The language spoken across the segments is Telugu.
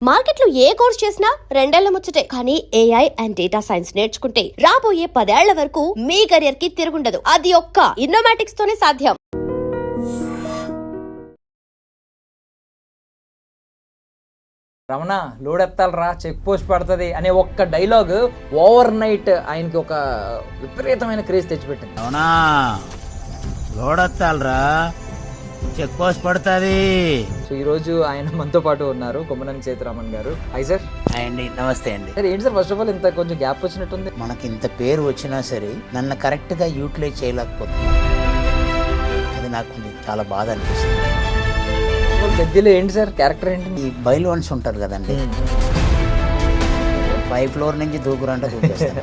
మార్కెట్లో ఏ కోర్స్ చేసినా రెండేళ్ల ముచ్చటే. కానీ ఏఐ అండ్ డేటా సైన్స్ నేర్చుకుంటే రాబోయే 10 ఏళ్ల వరకు మీ కెరియర్ కి తిరుగుండదు. అది ఒక్క ఇన్నోమాటిక్స్ తోనే సాధ్యం. రమణ లోడెత్తాలరా చెక్ పోస్ట్ పడుతుంది అనే ఒక్క డైలాగ్ ఓవర్ నైట్ ఆయనకి ఒక విపరీతమైన క్రేజ్ తెచ్చిపెట్టింది. అవునా, లోడెత్తాలరా చెక్ పోస్ట్ పడుతుంది. సో ఈరోజు ఆయన మనతో పాటు ఉన్నారు కొమ్మనం సేతురామన్ గారు. Hi sir. అండి, నమస్తే అండి. సార్ ఏంటి సార్, ఫస్ట్ ఆఫ్ ఆల్ ఇంత కొంచెం గ్యాప్ వచ్చినట్టుంది. మనకి ఇంత పేరు వచ్చినా సరే నన్ను కరెక్ట్గా యూటిలైజ్ చేయలేకపోతున్నా. అది నాకు కొంచెం చాలా బాధ అనిపిస్తుంది. పెద్దలో ఏంటి సార్ క్యారెక్టర్ ఏంటి? ఈ బైలోన్స్ ఉంటారు కదండి, 5 ఫ్లోర్ నుంచి దూకురంటే దూకేస్తారు.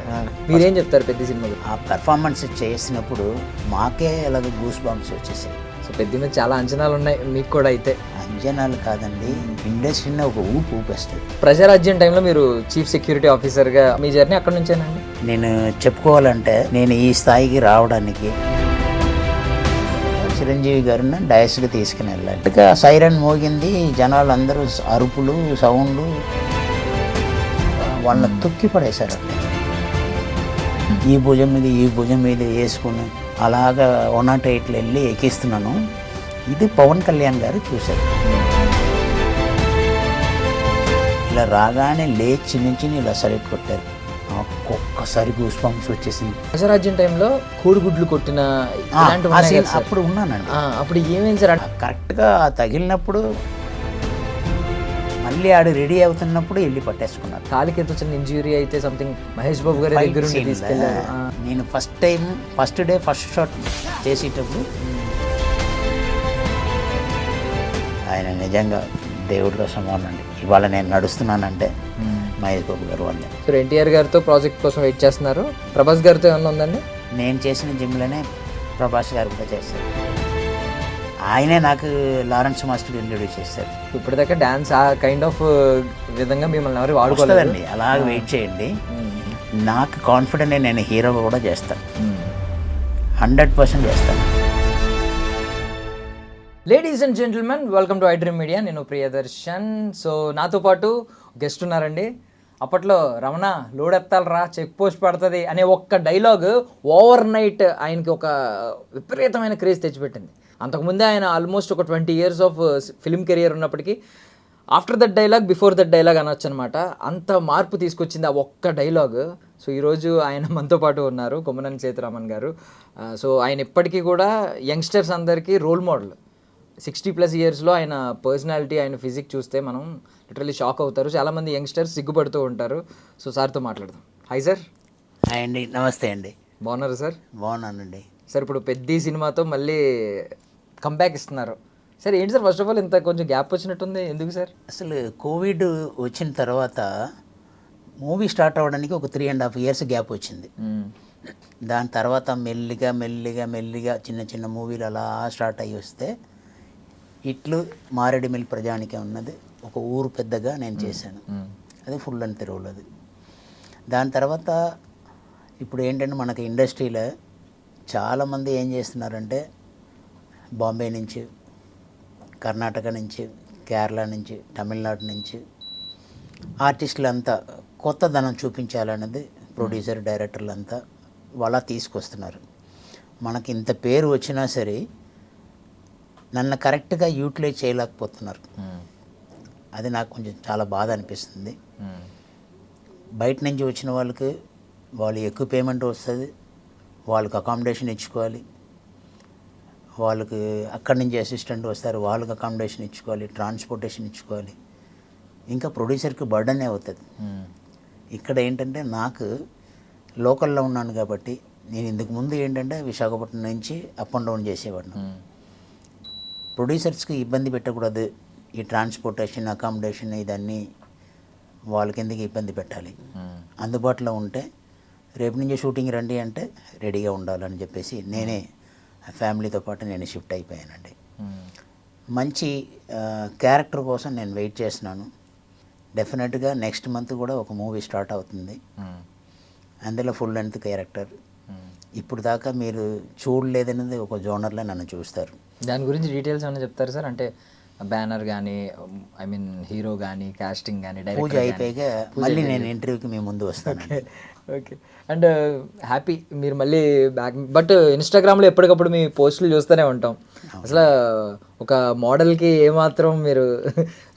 మీరేం చెప్తారు పెద్ద సినిమాలో? ఆ పెర్ఫార్మెన్స్ చేసినప్పుడు మాకే అలాగే గూస్ బాంబ్స్ వచ్చేసాయి. సో పెద్ద మీద చాలా అంచనాలు ఉన్నాయి మీకు కూడా. అయితే అంజనాలు కాదండి, ఇండస్ట్రీని ఒక ఊపేస్తుంది. ప్రజారాజ్యం టైంలో మీరు చీఫ్ సెక్యూరిటీ ఆఫీసర్గా మీ జర్నీ అక్కడ నుంచేనండి. నేను చెప్పుకోవాలంటే నేను ఈ స్థాయికి రావడానికి చిరంజీవి గారిని డయస్కి తీసుకుని వెళ్ళాలి. ఇక సైరన్ మోగింది, జనాలు అందరూ అరుపులు సౌండ్లు వాళ్ళని తొక్కి పడేశారండి. ఈ భుజం మీద వేసుకుని అలాగా 108 వెళ్ళి ఎక్కిస్తున్నాను. ఇది పవన్ కళ్యాణ్ గారు చూశారు. ఇలా రాగానే లేచి నుంచి ఇలా సైలెంట్ కొట్టారు. ఒక్కొక్కసారి గూస్ బంప్స్ వచ్చేసింది. ప్రజారాజ్యం టైంలో కోడిగుడ్లు కొట్టిన అప్పుడు ఉన్నానండి. అప్పుడు ఏమైంది సార్? కరెక్ట్గా తగిలినప్పుడు మళ్ళీ ఆడు రెడీ అవుతున్నప్పుడు వెళ్ళి పట్టేసుకున్నారు. కాలికి ఎంత చిన్న ఇంజురీ అయితే సంథింగ్ మహేష్ బాబు గారి దగ్గర తీసుకెళ్ళారు. నేను ఫస్ట్ డే ఫస్ట్ షాట్ చేసేటప్పుడు ఆయన నిజంగా దేవుడితో సమానం అండి. ఇవాళ నేను నడుస్తున్నానంటే మహేష్ బాబు గారు వాళ్ళే. సో ఎన్టీఆర్ గారితో ప్రాజెక్ట్ కోసం వెయిట్ చేస్తున్నారు. ప్రభాస్ గారితో ఏమన్నా ఉందండి? నేను చేసిన జిమ్లోనే ప్రభాస్ గారు కూడా చేశారు. ఆయనే నాకు లారెన్స్ మాస్టర్ ఇంట్రొడ్యూస్ చేశారు. ఇప్పటిదాకా డాన్స్ ఆ కైండ్ ఆఫ్ విధంగా మిమ్మల్ని ఎవరు వాడుకోలేదండి. అలాగే వెయిట్ చేయండి. నాకు కాన్ఫిడెంట్, నేను హీరోగా కూడా చేస్తాను, 100% చేస్తాను. Ladies and gentlemen, welcome to iDream media. నేను ప్రియదర్శన్. సో నాతో పాటు గెస్ట్ ఉన్నారండి. అప్పట్లో రమణ లోడెత్తాలరా చెక్ పోస్ట్ పడుతుంది అనే ఒక్క డైలాగ్ ఓవర్ నైట్ ఆయనకి ఒక విపరీతమైన క్రేజ్ తెచ్చిపెట్టింది. అంతకుముందే ఆయన ఆల్మోస్ట్ ఒక 20 years ఆఫ్ ఫిల్మ్ కెరియర్ ఉన్నప్పటికీ after that dialogue before that dialogue అనొచ్చు అనమాట. అంత మార్పు తీసుకొచ్చింది ఆ ఒక్క డైలాగ్. సో ఈరోజు ఆయన మనతో పాటు ఉన్నారు కొమ్మనం సేతురామన్ గారు. సో ఆయన ఇప్పటికీ కూడా యంగ్స్టర్స్ అందరికీ రోల్ మోడల్. 60+ yearsలో ఆయన పర్సనాలిటీ, ఆయన ఫిజిక్ చూస్తే మనం లిటరల్లీ షాక్ అవుతారు. చాలామంది యంగ్స్టర్స్ సిగ్గుపడుతూ ఉంటారు. సో సార్తో మాట్లాడదాం. Hi sir. హాయ్ అండి, నమస్తే అండి. బాగున్నారు సార్? బాగున్నానండి సార్. ఇప్పుడు పెద్ద సినిమాతో మళ్ళీ కంబ్యాక్ ఇస్తున్నారు సార్. ఏంటి సార్, ఫస్ట్ ఆఫ్ ఆల్ ఇంత కొంచెం గ్యాప్ వచ్చినట్టుంది, ఎందుకు సార్? అసలు కోవిడ్ వచ్చిన తర్వాత మూవీ స్టార్ట్ అవ్వడానికి ఒక 3.5 years గ్యాప్ వచ్చింది. దాని తర్వాత మెల్లిగా చిన్న చిన్న మూవీలు అలా స్టార్ట్ అయ్యి వస్తే ఇట్లు మారేడుమిల్లి ప్రజానికే ఉన్నది ఒక ఊరు పెద్దగా నేను చేశాను. అది ఫుల్ అండ్ తెరవులు. అది దాని తర్వాత ఇప్పుడు ఏంటంటే మనకి ఇండస్ట్రీలో చాలామంది ఏం చేస్తున్నారంటే బాంబే నుంచి, కర్ణాటక నుంచి, కేరళ నుంచి, తమిళనాడు నుంచి ఆర్టిస్టులంతా కొత్త ధనం చూపించాలన్నది ప్రొడ్యూసర్ డైరెక్టర్లు అంతా వాళ్ళ తీసుకొస్తున్నారు. మనకి ఇంత పేరు వచ్చినా సరే నన్ను కరెక్ట్గా యూటిలైజ్ చేయలేకపోతున్నారు. అది నాకు కొంచెం చాలా బాధ అనిపిస్తుంది. బయట నుంచి వచ్చిన వాళ్ళకి వాళ్ళు ఎక్కువ పేమెంట్ వస్తుంది, వాళ్ళకి అకామిడేషన్ ఇచ్చుకోవాలి, వాళ్ళకి అక్కడి నుంచి అసిస్టెంట్ వస్తారు, వాళ్ళకి అకామిడేషన్ ఇచ్చుకోవాలి, ట్రాన్స్పోర్టేషన్ ఇచ్చుకోవాలి, ఇంకా ప్రొడ్యూసర్కి బర్డనే అవుతుంది. ఇక్కడ ఏంటంటే నాకు లోకల్లో ఉన్నాను కాబట్టి నేను ఇంతకు ముందు ఏంటంటే విశాఖపట్నం నుంచి అప్ అండ్ డౌన్ చేసేవాడిని. ప్రొడ్యూసర్స్కి ఇబ్బంది పెట్టకూడదు, ఈ ట్రాన్స్పోర్టేషన్ అకామిడేషన్ ఇదన్నీ వాళ్ళకి ఎందుకు ఇబ్బంది పెట్టాలి, అందుబాటులో ఉంటే రేపు నుంచి షూటింగ్ రండి అంటే రెడీగా ఉండాలని చెప్పేసి నేనే ఫ్యామిలీతో పాటు నేను షిఫ్ట్ అయిపోయానండి. మంచి క్యారెక్టర్ కోసం నేను వెయిట్ చేస్తున్నాను. డెఫినెట్గా నెక్స్ట్ మంత్ కూడా ఒక మూవీ స్టార్ట్ అవుతుంది. అందులో ఫుల్ లెంత్ క్యారెక్టర్. ఇప్పుడు దాకా మీరు చూడలేదనేది ఒక జోనర్లో నన్ను చూస్తారు. దాని గురించి డీటెయిల్స్ ఏమైనా చెప్తారు సార్? అంటే బ్యానర్ కానీ, ఐ మీన్ హీరో కానీ, కాస్టింగ్ కానీ, పూజ డైరెక్టర్ అయిపోయాక మళ్ళీ నేను ఇంటర్వ్యూకి మీ ముందు వస్తాను. ఓకే. అండ్ హ్యాపీ మీరు మళ్ళీ బ్యాక్. బట్ ఇన్స్టాగ్రామ్లో ఎప్పటికప్పుడు మీ పోస్టులు చూస్తూనే ఉంటాం. అసలు ఒక మోడల్కి ఏమాత్రం మీరు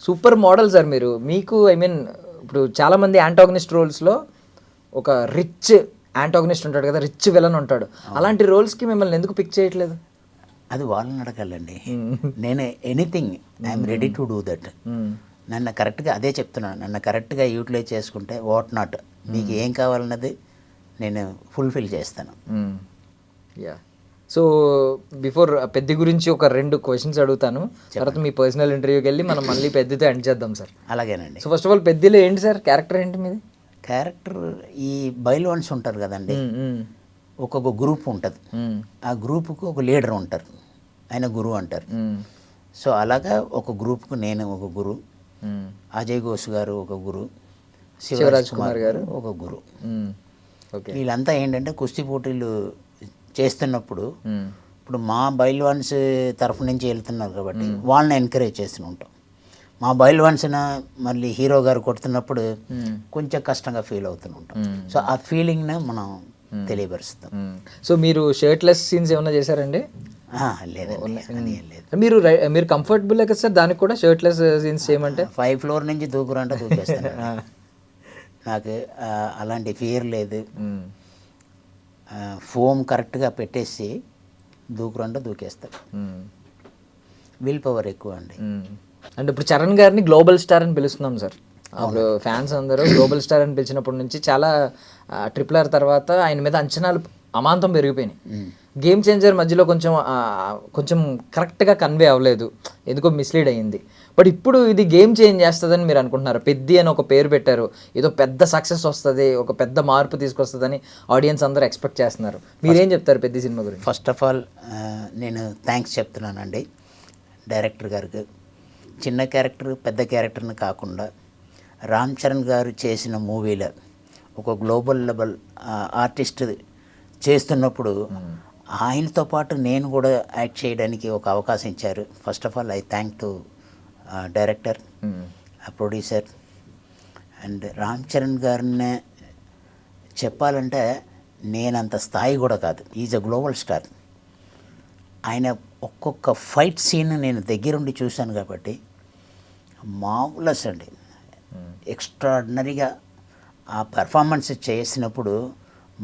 సూపర్ మోడల్ సార్ మీరు. మీకు ఐ మీన్ ఇప్పుడు చాలామంది యాంటాగనిస్ట్ రోల్స్లో ఒక రిచ్ యాంటాగనిస్ట్ ఉంటాడు కదా, రిచ్ విలన్ ఉంటాడు. అలాంటి రోల్స్కి మిమ్మల్ని ఎందుకు పిక్ చేయట్లేదు? అది వాళ్ళని అడగాలండి. నేను anything I'm ready to do that. నన్ను కరెక్ట్గా అదే చెప్తున్నాను, నన్ను కరెక్ట్గా యూటిలైజ్ చేసుకుంటే వాట్ నాట్ మీకు ఏం కావాలన్నది నేను ఫుల్ఫిల్ చేస్తాను. యా. సో బిఫోర్ పెద్ద గురించి ఒక 2 క్వశ్చన్స్ అడుగుతాను, తర్వాత మీ పర్సనల్ ఇంటర్వ్యూకి వెళ్ళి మనం మళ్ళీ పెద్దతో ఎండ్ చేద్దాం సార్. అలాగేనండి. సో ఫస్ట్ ఆఫ్ ఆల్ పెద్దలో ఏంటి సార్ క్యారెక్టర్ ఏంటి మీది? క్యారెక్టర్ ఈ బైల్వాన్స్ ఉంటారు కదండి, ఒక్కొక్క గ్రూప్ ఉంటుంది. ఆ గ్రూప్కు ఒక లీడర్ ఉంటారు, ఆయన గురువు అంటారు. సో అలాగా ఒక గ్రూప్కు నేను ఒక గురు, అజయ్ ఘోష్ గారు ఒక గురు, శివరాజ్ కుమార్ గారు ఒక గురు. ఓకే. వీళ్ళంతా ఏంటంటే కుస్తీ పోటీలు చేస్తున్నప్పుడు ఇప్పుడు మా బైల్వాన్స్ తరఫు నుంచి వెళ్తున్నారు కాబట్టి వాళ్ళని ఎంకరేజ్ చేస్తూ ఉంటాం. మా బైల్వాన్స్న మళ్ళీ హీరో గారు కొడుతున్నప్పుడు కొంచెం కష్టంగా ఫీల్ అవుతూ ఉంటాం. సో ఆ ఫీలింగ్ని మనం తెలియపరుస్తాం. సో మీరు షర్ట్లెస్ సీన్స్ ఏమైనా చేశారండి? లేదండి, అది ఏం లేదు. మీరు కంఫర్టబుల్ కదా సార్ దానికి కూడా షర్ట్లెస్ సీన్స్ చేయమంటే? 5th floor నుంచి దూకురంటే దూకేస్తాను. నాకు అలాంటి ఫియర్ లేదు. ఫోమ్ కరెక్ట్గా పెట్టేసి దూకురంటే దూకేస్తాడు. విల్ పవర్ ఎక్కువ అండి. అంటే ఇప్పుడు చరణ్ గారిని గ్లోబల్ స్టార్ అని పిలుస్తున్నాం సార్. అప్పుడు ఫ్యాన్స్ అందరూ గ్లోబల్ స్టార్ అని పిలిచినప్పటి నుంచి చాలా RRR తర్వాత ఆయన మీద అంచనాలు అమాంతం పెరిగిపోయినాయి. గేమ్ చేంజర్ మధ్యలో కొంచెం కరెక్ట్గా కన్వే అవ్వలేదు, ఎందుకో మిస్లీడ్ అయ్యింది. బట్ ఇప్పుడు ఇది గేమ్ చేంజ్ చేస్తుందని మీరు అనుకుంటున్నారు? పెద్ది అని ఒక పేరు పెట్టారు, ఏదో పెద్ద సక్సెస్ వస్తుంది, ఒక పెద్ద మార్పు తీసుకొస్తుందని ఆడియన్స్ అందరూ ఎక్స్పెక్ట్ చేస్తున్నారు. మీరేం చెప్తారు పెద్ద సినిమా గురించి? ఫస్ట్ ఆఫ్ ఆల్ నేను థ్యాంక్స్ చెప్తున్నానండి డైరెక్టర్ గారికి. చిన్న క్యారెక్టర్ పెద్ద క్యారెక్టర్ని కాకుండా రామ్ చరణ్ గారు చేసిన మూవీలో ఒక గ్లోబల్ లెవెల్ ఆర్టిస్ట్ చేస్తున్నప్పుడు ఆయనతో పాటు నేను కూడా యాక్ట్ చేయడానికి ఒక అవకాశం ఇచ్చారు. First of all I thank to director, producer and Ram Charan గారిని చెప్పాలంటే నేనంత స్థాయి కూడా కాదు. Is a global star. ఆయన ఒక్కొక్క ఫైట్ సీన్ నేను దగ్గరుండి చూశాను కాబట్టి మామూలస్ అండి, ఎక్స్ట్రాడినరీగా ఆ పెర్ఫార్మెన్స్ చేసినప్పుడు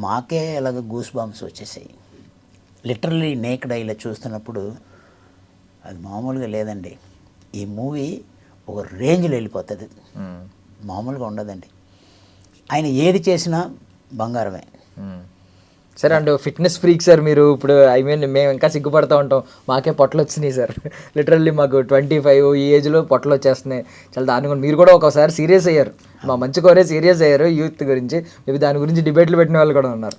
మాకే అలాగ గూస్ బాంబ్స్ వచ్చేసాయి. లిటరల్లీ నేక్డ్ ఐలో చూస్తున్నప్పుడు అది మామూలుగా లేదండి. ఈ మూవీ ఒక రేంజ్లో వెళ్ళిపోతుంది, మామూలుగా ఉండదండి. ఆయన ఏది చేసినా బంగారమే. Sir and fitness freak sir మీరు. ఇప్పుడు ఐ మీన్ మేము ఇంకా సిగ్గుపడుతూ ఉంటాం, మాకే పొట్టలు వచ్చినాయి సార్. లిటరల్లీ మాకు 25 ఈ ఏజ్లో పొట్టలు వచ్చేస్తున్నాయి. చాలా దాని గురించి మీరు కూడా ఒకసారి సీరియస్ అయ్యారు, మా మంచి కోరే సీరియస్ అయ్యారు యూత్ గురించి. మేబీ దాని గురించి డిబేట్లు పెట్టిన వాళ్ళు కూడా ఉన్నారు.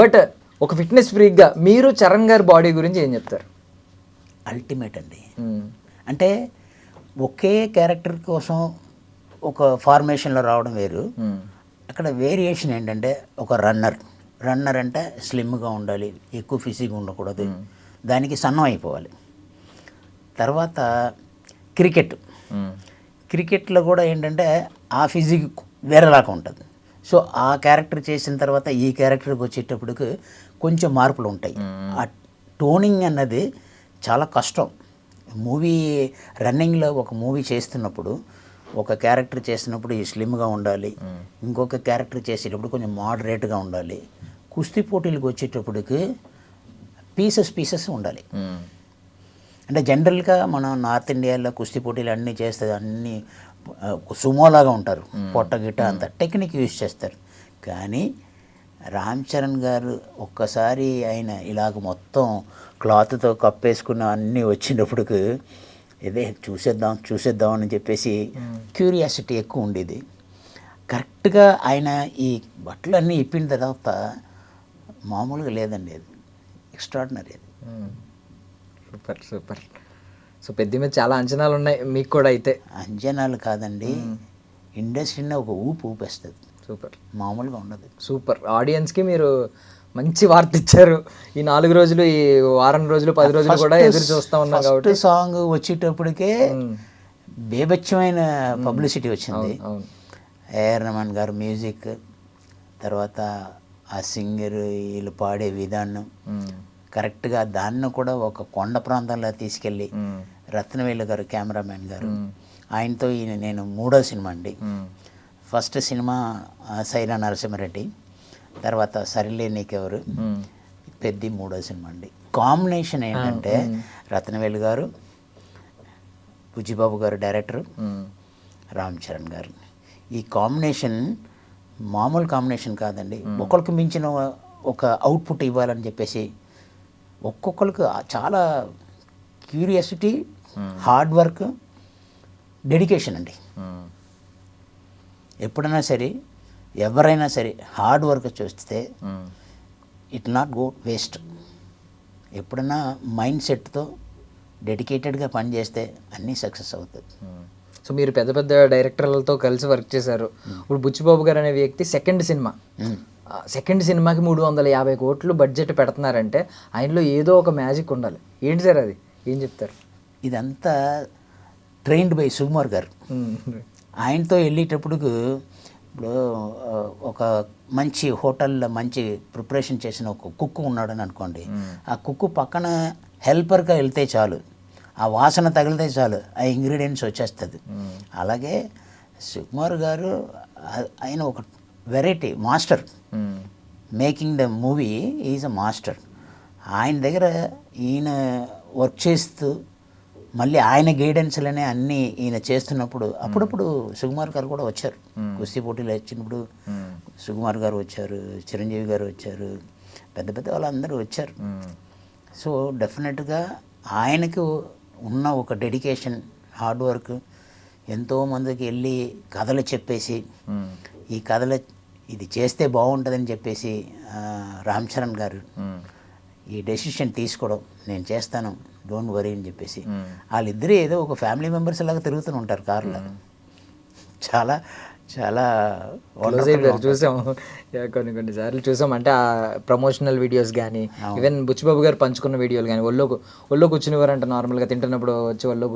బట్ ఒక ఫిట్నెస్ ఫ్రీక్గా మీరు చరణ్ గారి బాడీ గురించి ఏం చెప్తారు? అల్టిమేట్ అండి. అంటే ఒకే క్యారెక్టర్ కోసం ఒక ఫార్మేషన్లో రావడం వేరు. అక్కడ వేరియేషన్ ఏంటంటే ఒక రన్నర్ అంటే స్లిమ్గా ఉండాలి, ఎక్కువ ఫిజిక్గా ఉండకూడదు, దానికి సన్నం అయిపోవాలి. తర్వాత క్రికెట్లో కూడా ఏంటంటే ఆ ఫిజిక్ వేరేలాగా ఉంటుంది. సో ఆ క్యారెక్టర్ చేసిన తర్వాత ఈ క్యారెక్టర్కి వచ్చేటప్పటికి కొంచెం మార్పులు ఉంటాయి. ఆ టోనింగ్ అన్నది చాలా కష్టం. మూవీ రన్నింగ్లో ఒక మూవీ చేస్తున్నప్పుడు ఒక క్యారెక్టర్ చేసినప్పుడు ఈ స్లిమ్గా ఉండాలి, ఇంకొక క్యారెక్టర్ చేసేటప్పుడు కొంచెం మోడరేట్గా ఉండాలి. కుస్తీ పోటీలకు వచ్చేటప్పటికి పీసెస్ ఉండాలి. అంటే జనరల్గా మనం నార్త్ ఇండియాలో కుస్తీ పోటీలు అన్నీ చేస్తే అన్నీ సుమోలాగా ఉంటారు, పొట్ట గిట్ట అంత టెక్నిక్ యూజ్ చేస్తారు. కానీ రామ్ చరణ్ గారు ఒక్కసారి ఆయన ఇలాగ మొత్తం క్లాత్తో కప్పేసుకున్న అన్నీ వచ్చినప్పటికి ఇదే చూసేద్దాం అని చెప్పేసి క్యూరియాసిటీ ఎక్కువ ఉండేది. కరెక్ట్గా ఆయన ఈ బట్టలన్నీ ఇప్పిన తర్వాత మామూలుగా లేదండి, అది ఎక్స్ట్రాడినరీ. సూపర్. సో పెద్ద మీద చాలా అంచనాలు ఉన్నాయి మీకు కూడా. అయితే అంచనాలు కాదండి, ఇండస్ట్రీని ఒక ఊపేస్తుంది. సూపర్, మామూలుగా ఉండదు. సూపర్. ఆడియన్స్కి మీరు మంచి వార్త ఇచ్చారు. ఈ 4 రోజులు, ఈ వారం రోజులు, 10 రోజులు కూడా ఎదురు చూస్తూ ఉన్నాం కాబట్టి ఫస్ట్ సాంగ్ వచ్చేటప్పటికే బేభత్సమైన పబ్లిసిటీ వచ్చింది. అవును. ఏఆర్ రెహమాన్ గారు మ్యూజిక్, తర్వాత ఆ సింగర్, వీళ్ళు పాడే విధానం కరెక్ట్గా దాన్ని కూడా ఒక కొండ ప్రాంతంలో తీసుకెళ్ళి రత్నవేలు గారు కెమెరామెన్ గారు, ఆయనతో ఈయన నేను 3వ సినిమా అండి. ఫస్ట్ సినిమా సైరా నరసింహారెడ్డి, తర్వాత సరిలే నీకెవరు, పెద్ది 3వ సినిమా అండి. కాంబినేషన్ ఏంటంటే రత్నవేలు గారు, బుజ్జిబాబు గారు డైరెక్టర్, రామ్ చరణ్ గారు. ఈ కాంబినేషన్ మామూలు కాంబినేషన్ కాదండి. ఒకరికి మించిన ఒక అవుట్పుట్ ఇవ్వాలని చెప్పేసి ఒక్కొక్కరికి చాలా క్యూరియాసిటీ, హార్డ్ వర్క్, డెడికేషన్ అండి. ఎప్పుడైనా సరే ఎవరైనా సరే హార్డ్ వర్క్ చూస్తే ఇట్ నాట్ గో వేస్ట్. ఎప్పుడైనా మైండ్ సెట్తో డెడికేటెడ్గా పనిచేస్తే అన్నీ సక్సెస్ అవుతుంది. సో మీరు పెద్ద పెద్ద డైరెక్టర్లతో కలిసి వర్క్ చేశారు. ఇప్పుడు బుచ్చిబాబు గారు అనే వ్యక్తి సెకండ్ సినిమాకి 350 కోట్లు బడ్జెట్ పెడుతున్నారంటే ఆయనలో ఏదో ఒక మ్యాజిక్ ఉండాలి. ఏంటి సార్ అది, ఏం చెప్తారు? ఇదంతా ట్రైన్డ్ బై సుకుమార్ గారు. ఆయనతో వెళ్ళేటప్పుడు ఇప్పుడు ఒక మంచి హోటల్లో మంచి ప్రిపరేషన్ చేసిన ఒక కుక్ ఉన్నాడని అనుకోండి, ఆ కుక్ పక్కన హెల్పర్గా వెళ్తే చాలు, ఆ వాసన తగిలితే చాలు, ఆ ఇంగ్రీడియంట్స్ వచ్చేస్తుంది. అలాగే సుకుమార్ గారు ఆయన ఒక variety master, making the movie is a master. ఆయన దగ్గర ఈయన వర్క్ చేస్తూ మళ్ళీ ఆయన గైడెన్స్లోనే అన్నీ ఈయన చేస్తున్నప్పుడు అప్పుడప్పుడు సుకుమార్ గారు కూడా వచ్చారు. కుస్తీ పోటీలు వచ్చినప్పుడు సుకుమార్ గారు వచ్చారు, చిరంజీవి గారు వచ్చారు, పెద్ద పెద్ద వాళ్ళందరూ వచ్చారు. సో డెఫినెట్గా ఆయనకు ఉన్న ఒక డెడికేషన్, హార్డ్ వర్క్, ఎంతోమందికి వెళ్ళి కథలు చెప్పేసి ఈ కథలు ఇది చేస్తే బాగుంటుందని చెప్పేసి రామ్ చరణ్ గారు ఈ డెసిషన్ తీసుకోవడం, నేను చేస్తాను డోంట్ వరీ అని చెప్పేసి వాళ్ళిద్దరూ ఏదో ఒక ఫ్యామిలీ మెంబర్స్ లాగా తిరుగుతూ ఉంటారు కార్లో. చాలా చాలా చూసాం, కొన్ని సార్లు చూసాం. అంటే ఆ ప్రమోషనల్ వీడియోస్ కానీ, ఈవెన్ బుచ్చిబాబు గారు పంచుకున్న వీడియోలు కానీ, ఒళ్ళో కూర్చునేవారంట. నార్మల్గా తింటున్నప్పుడు వచ్చి ఒళ్ళో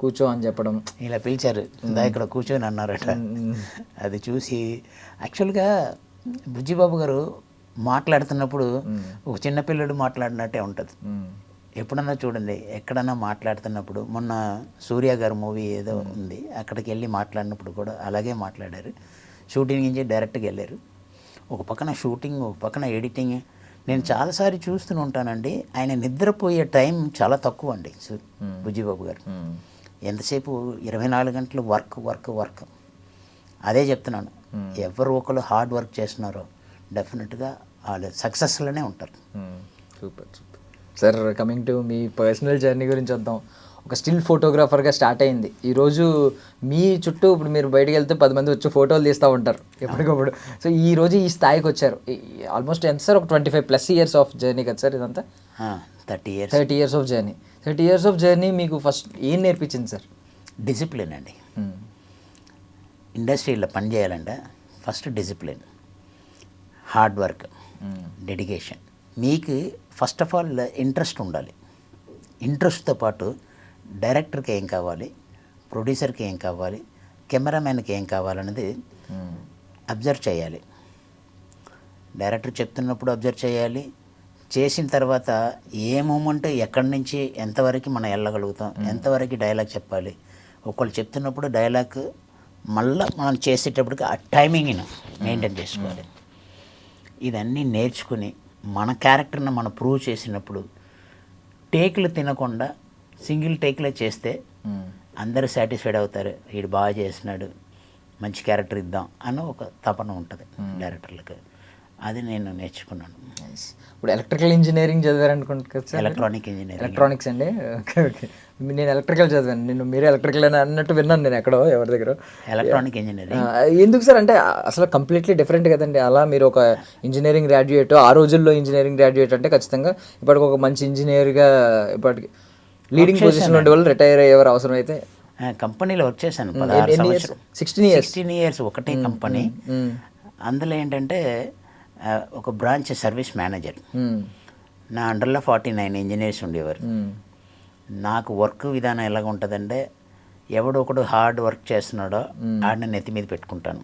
కూర్చో అని చెప్పడం, ఇలా పిలిచారు, ఇక్కడ కూర్చొని అన్నారట. అది చూసి యాక్చువల్గా బుజ్జిబాబు గారు మాట్లాడుతున్నప్పుడు ఒక చిన్నపిల్లడు మాట్లాడినట్టే ఉంటుంది. ఎప్పుడన్నా చూడండి, ఎక్కడన్నా మాట్లాడుతున్నప్పుడు, మొన్న సూర్య గారు మూవీ ఏదో ఉంది, అక్కడికి వెళ్ళి మాట్లాడినప్పుడు కూడా అలాగే మాట్లాడారు. షూటింగ్ నుంచి డైరెక్ట్గా వెళ్ళారు. ఒక పక్కన షూటింగ్, ఒక పక్కన ఎడిటింగ్. నేను చాలాసార్లు చూస్తూనే ఉంటానండి, ఆయన నిద్రపోయే టైం చాలా తక్కువ అండి బుజ్జిబాబు గారు. ఎంతసేపు 24 గంటలు వర్క్. అదే చెప్తున్నాను, ఎవరు ఒకరు హార్డ్ వర్క్ చేస్తున్నారో డెఫినెట్గా వాళ్ళు సక్సెస్లోనే ఉంటారు. Super sir. Coming to me personal journey గురించి వద్దాం. ఒక స్టిల్ ఫోటోగ్రాఫర్గా స్టార్ట్ అయింది. ఈరోజు మీ చుట్టూ ఇప్పుడు మీరు బయటకు వెళ్తే 10 మంది వచ్చి ఫోటోలు తీస్తూ ఉంటారు ఎప్పటికప్పుడు. సో ఈరోజు ఈ స్థాయికి వచ్చారు. ఆల్మోస్ట్ ఎంత సార్, ఒక 25+ ఇయర్స్ ఆఫ్ జర్నీ కదా సార్ ఇదంతా? 30 years of journey. 30 years of journey మీకు ఫస్ట్ ఏం నేర్పించింది సార్? డిసిప్లిన్ అండి. ఇండస్ట్రీలో పని చేయాలంటే first discipline, hard work, dedication. మీకు ఫస్ట్ ఆఫ్ ఆల్ ఇంట్రెస్ట్ ఉండాలి. ఇంట్రెస్ట్తో పాటు డైరెక్టర్కి ఏం కావాలి, ప్రొడ్యూసర్కి ఏం కావాలి, కెమెరామ్యాన్కి ఏం కావాలన్నది అబ్జర్వ్ చేయాలి. డైరెక్టర్ చెప్తున్నప్పుడు అబ్జర్వ్ చేయాలి. చేసిన తర్వాత ఏ మూమెంట్ ఎక్కడి నుంచి ఎంతవరకు మనం వెళ్ళగలుగుతాం, ఎంతవరకు డైలాగ్ చెప్పాలి, ఒకళ్ళు చెప్తున్నప్పుడు డైలాగ్ మళ్ళీ మనం చేసేటప్పటికి ఆ టైమింగ్ని మెయింటైన్ చేసుకోవాలి. ఇదన్నీ నేర్చుకుని మన క్యారెక్టర్ని మనం ప్రూవ్ చేసినప్పుడు టేకులు తినకుండా సింగిల్ టేక్లో చేస్తే అందరూ సాటిస్ఫైడ్ అవుతారు. వీడు బాగా చేస్తున్నాడు, మంచి క్యారెక్టర్ ఇద్దాం అన్న ఒక తపన ఉంటుంది డైరెక్టర్లకు. అది నేను నేర్చుకున్నాను. ఇప్పుడు ఎలక్ట్రికల్ ఇంజనీరింగ్ చదివారనుకుంటా కదా సార్? ఎలక్ట్రానిక్స్ అండి. ఓకే. నేను ఎలక్ట్రికల్ చదివాను. మీరు ఎలక్ట్రికల్ అని అన్నట్టు విన్నాను నేను ఎక్కడో ఎవరి దగ్గర. ఎలక్ట్రానిక్ ఇంజనీరింగ్ ఎందుకు సార్? అంటే అసలు కంప్లీట్లీ డిఫరెంట్ కదండి. అలా మీరు ఒక ఇంజనీరింగ్ గ్రాడ్యుయేట్, ఆ రోజుల్లో ఇంజనీరింగ్ గ్రాడ్యుయేట్ అంటే ఖచ్చితంగా ఇప్పటికి ఒక మంచి ఇంజనీర్గా ఇప్పటికి లీడింగ్ పొజిషన్లో ఉండే వాళ్ళు రిటైర్ అయ్యేవారు అవసరం అయితే. కంపెనీలో వర్క్ చేశాను 16 ఇయర్స్ ఒకటే కంపెనీ. అందులో ఏంటంటే ఒక బ్రాంచ్ సర్వీస్ మేనేజర్. నా అండర్లో 49 ఇంజనీర్స్ ఉండేవారు. నాకు వర్క్ విధానం ఎలాగ ఉంటుందంటే ఎవడో ఒకడు హార్డ్ వర్క్ చేస్తున్నాడో ఆడిని నెత్తి మీద పెట్టుకుంటాను.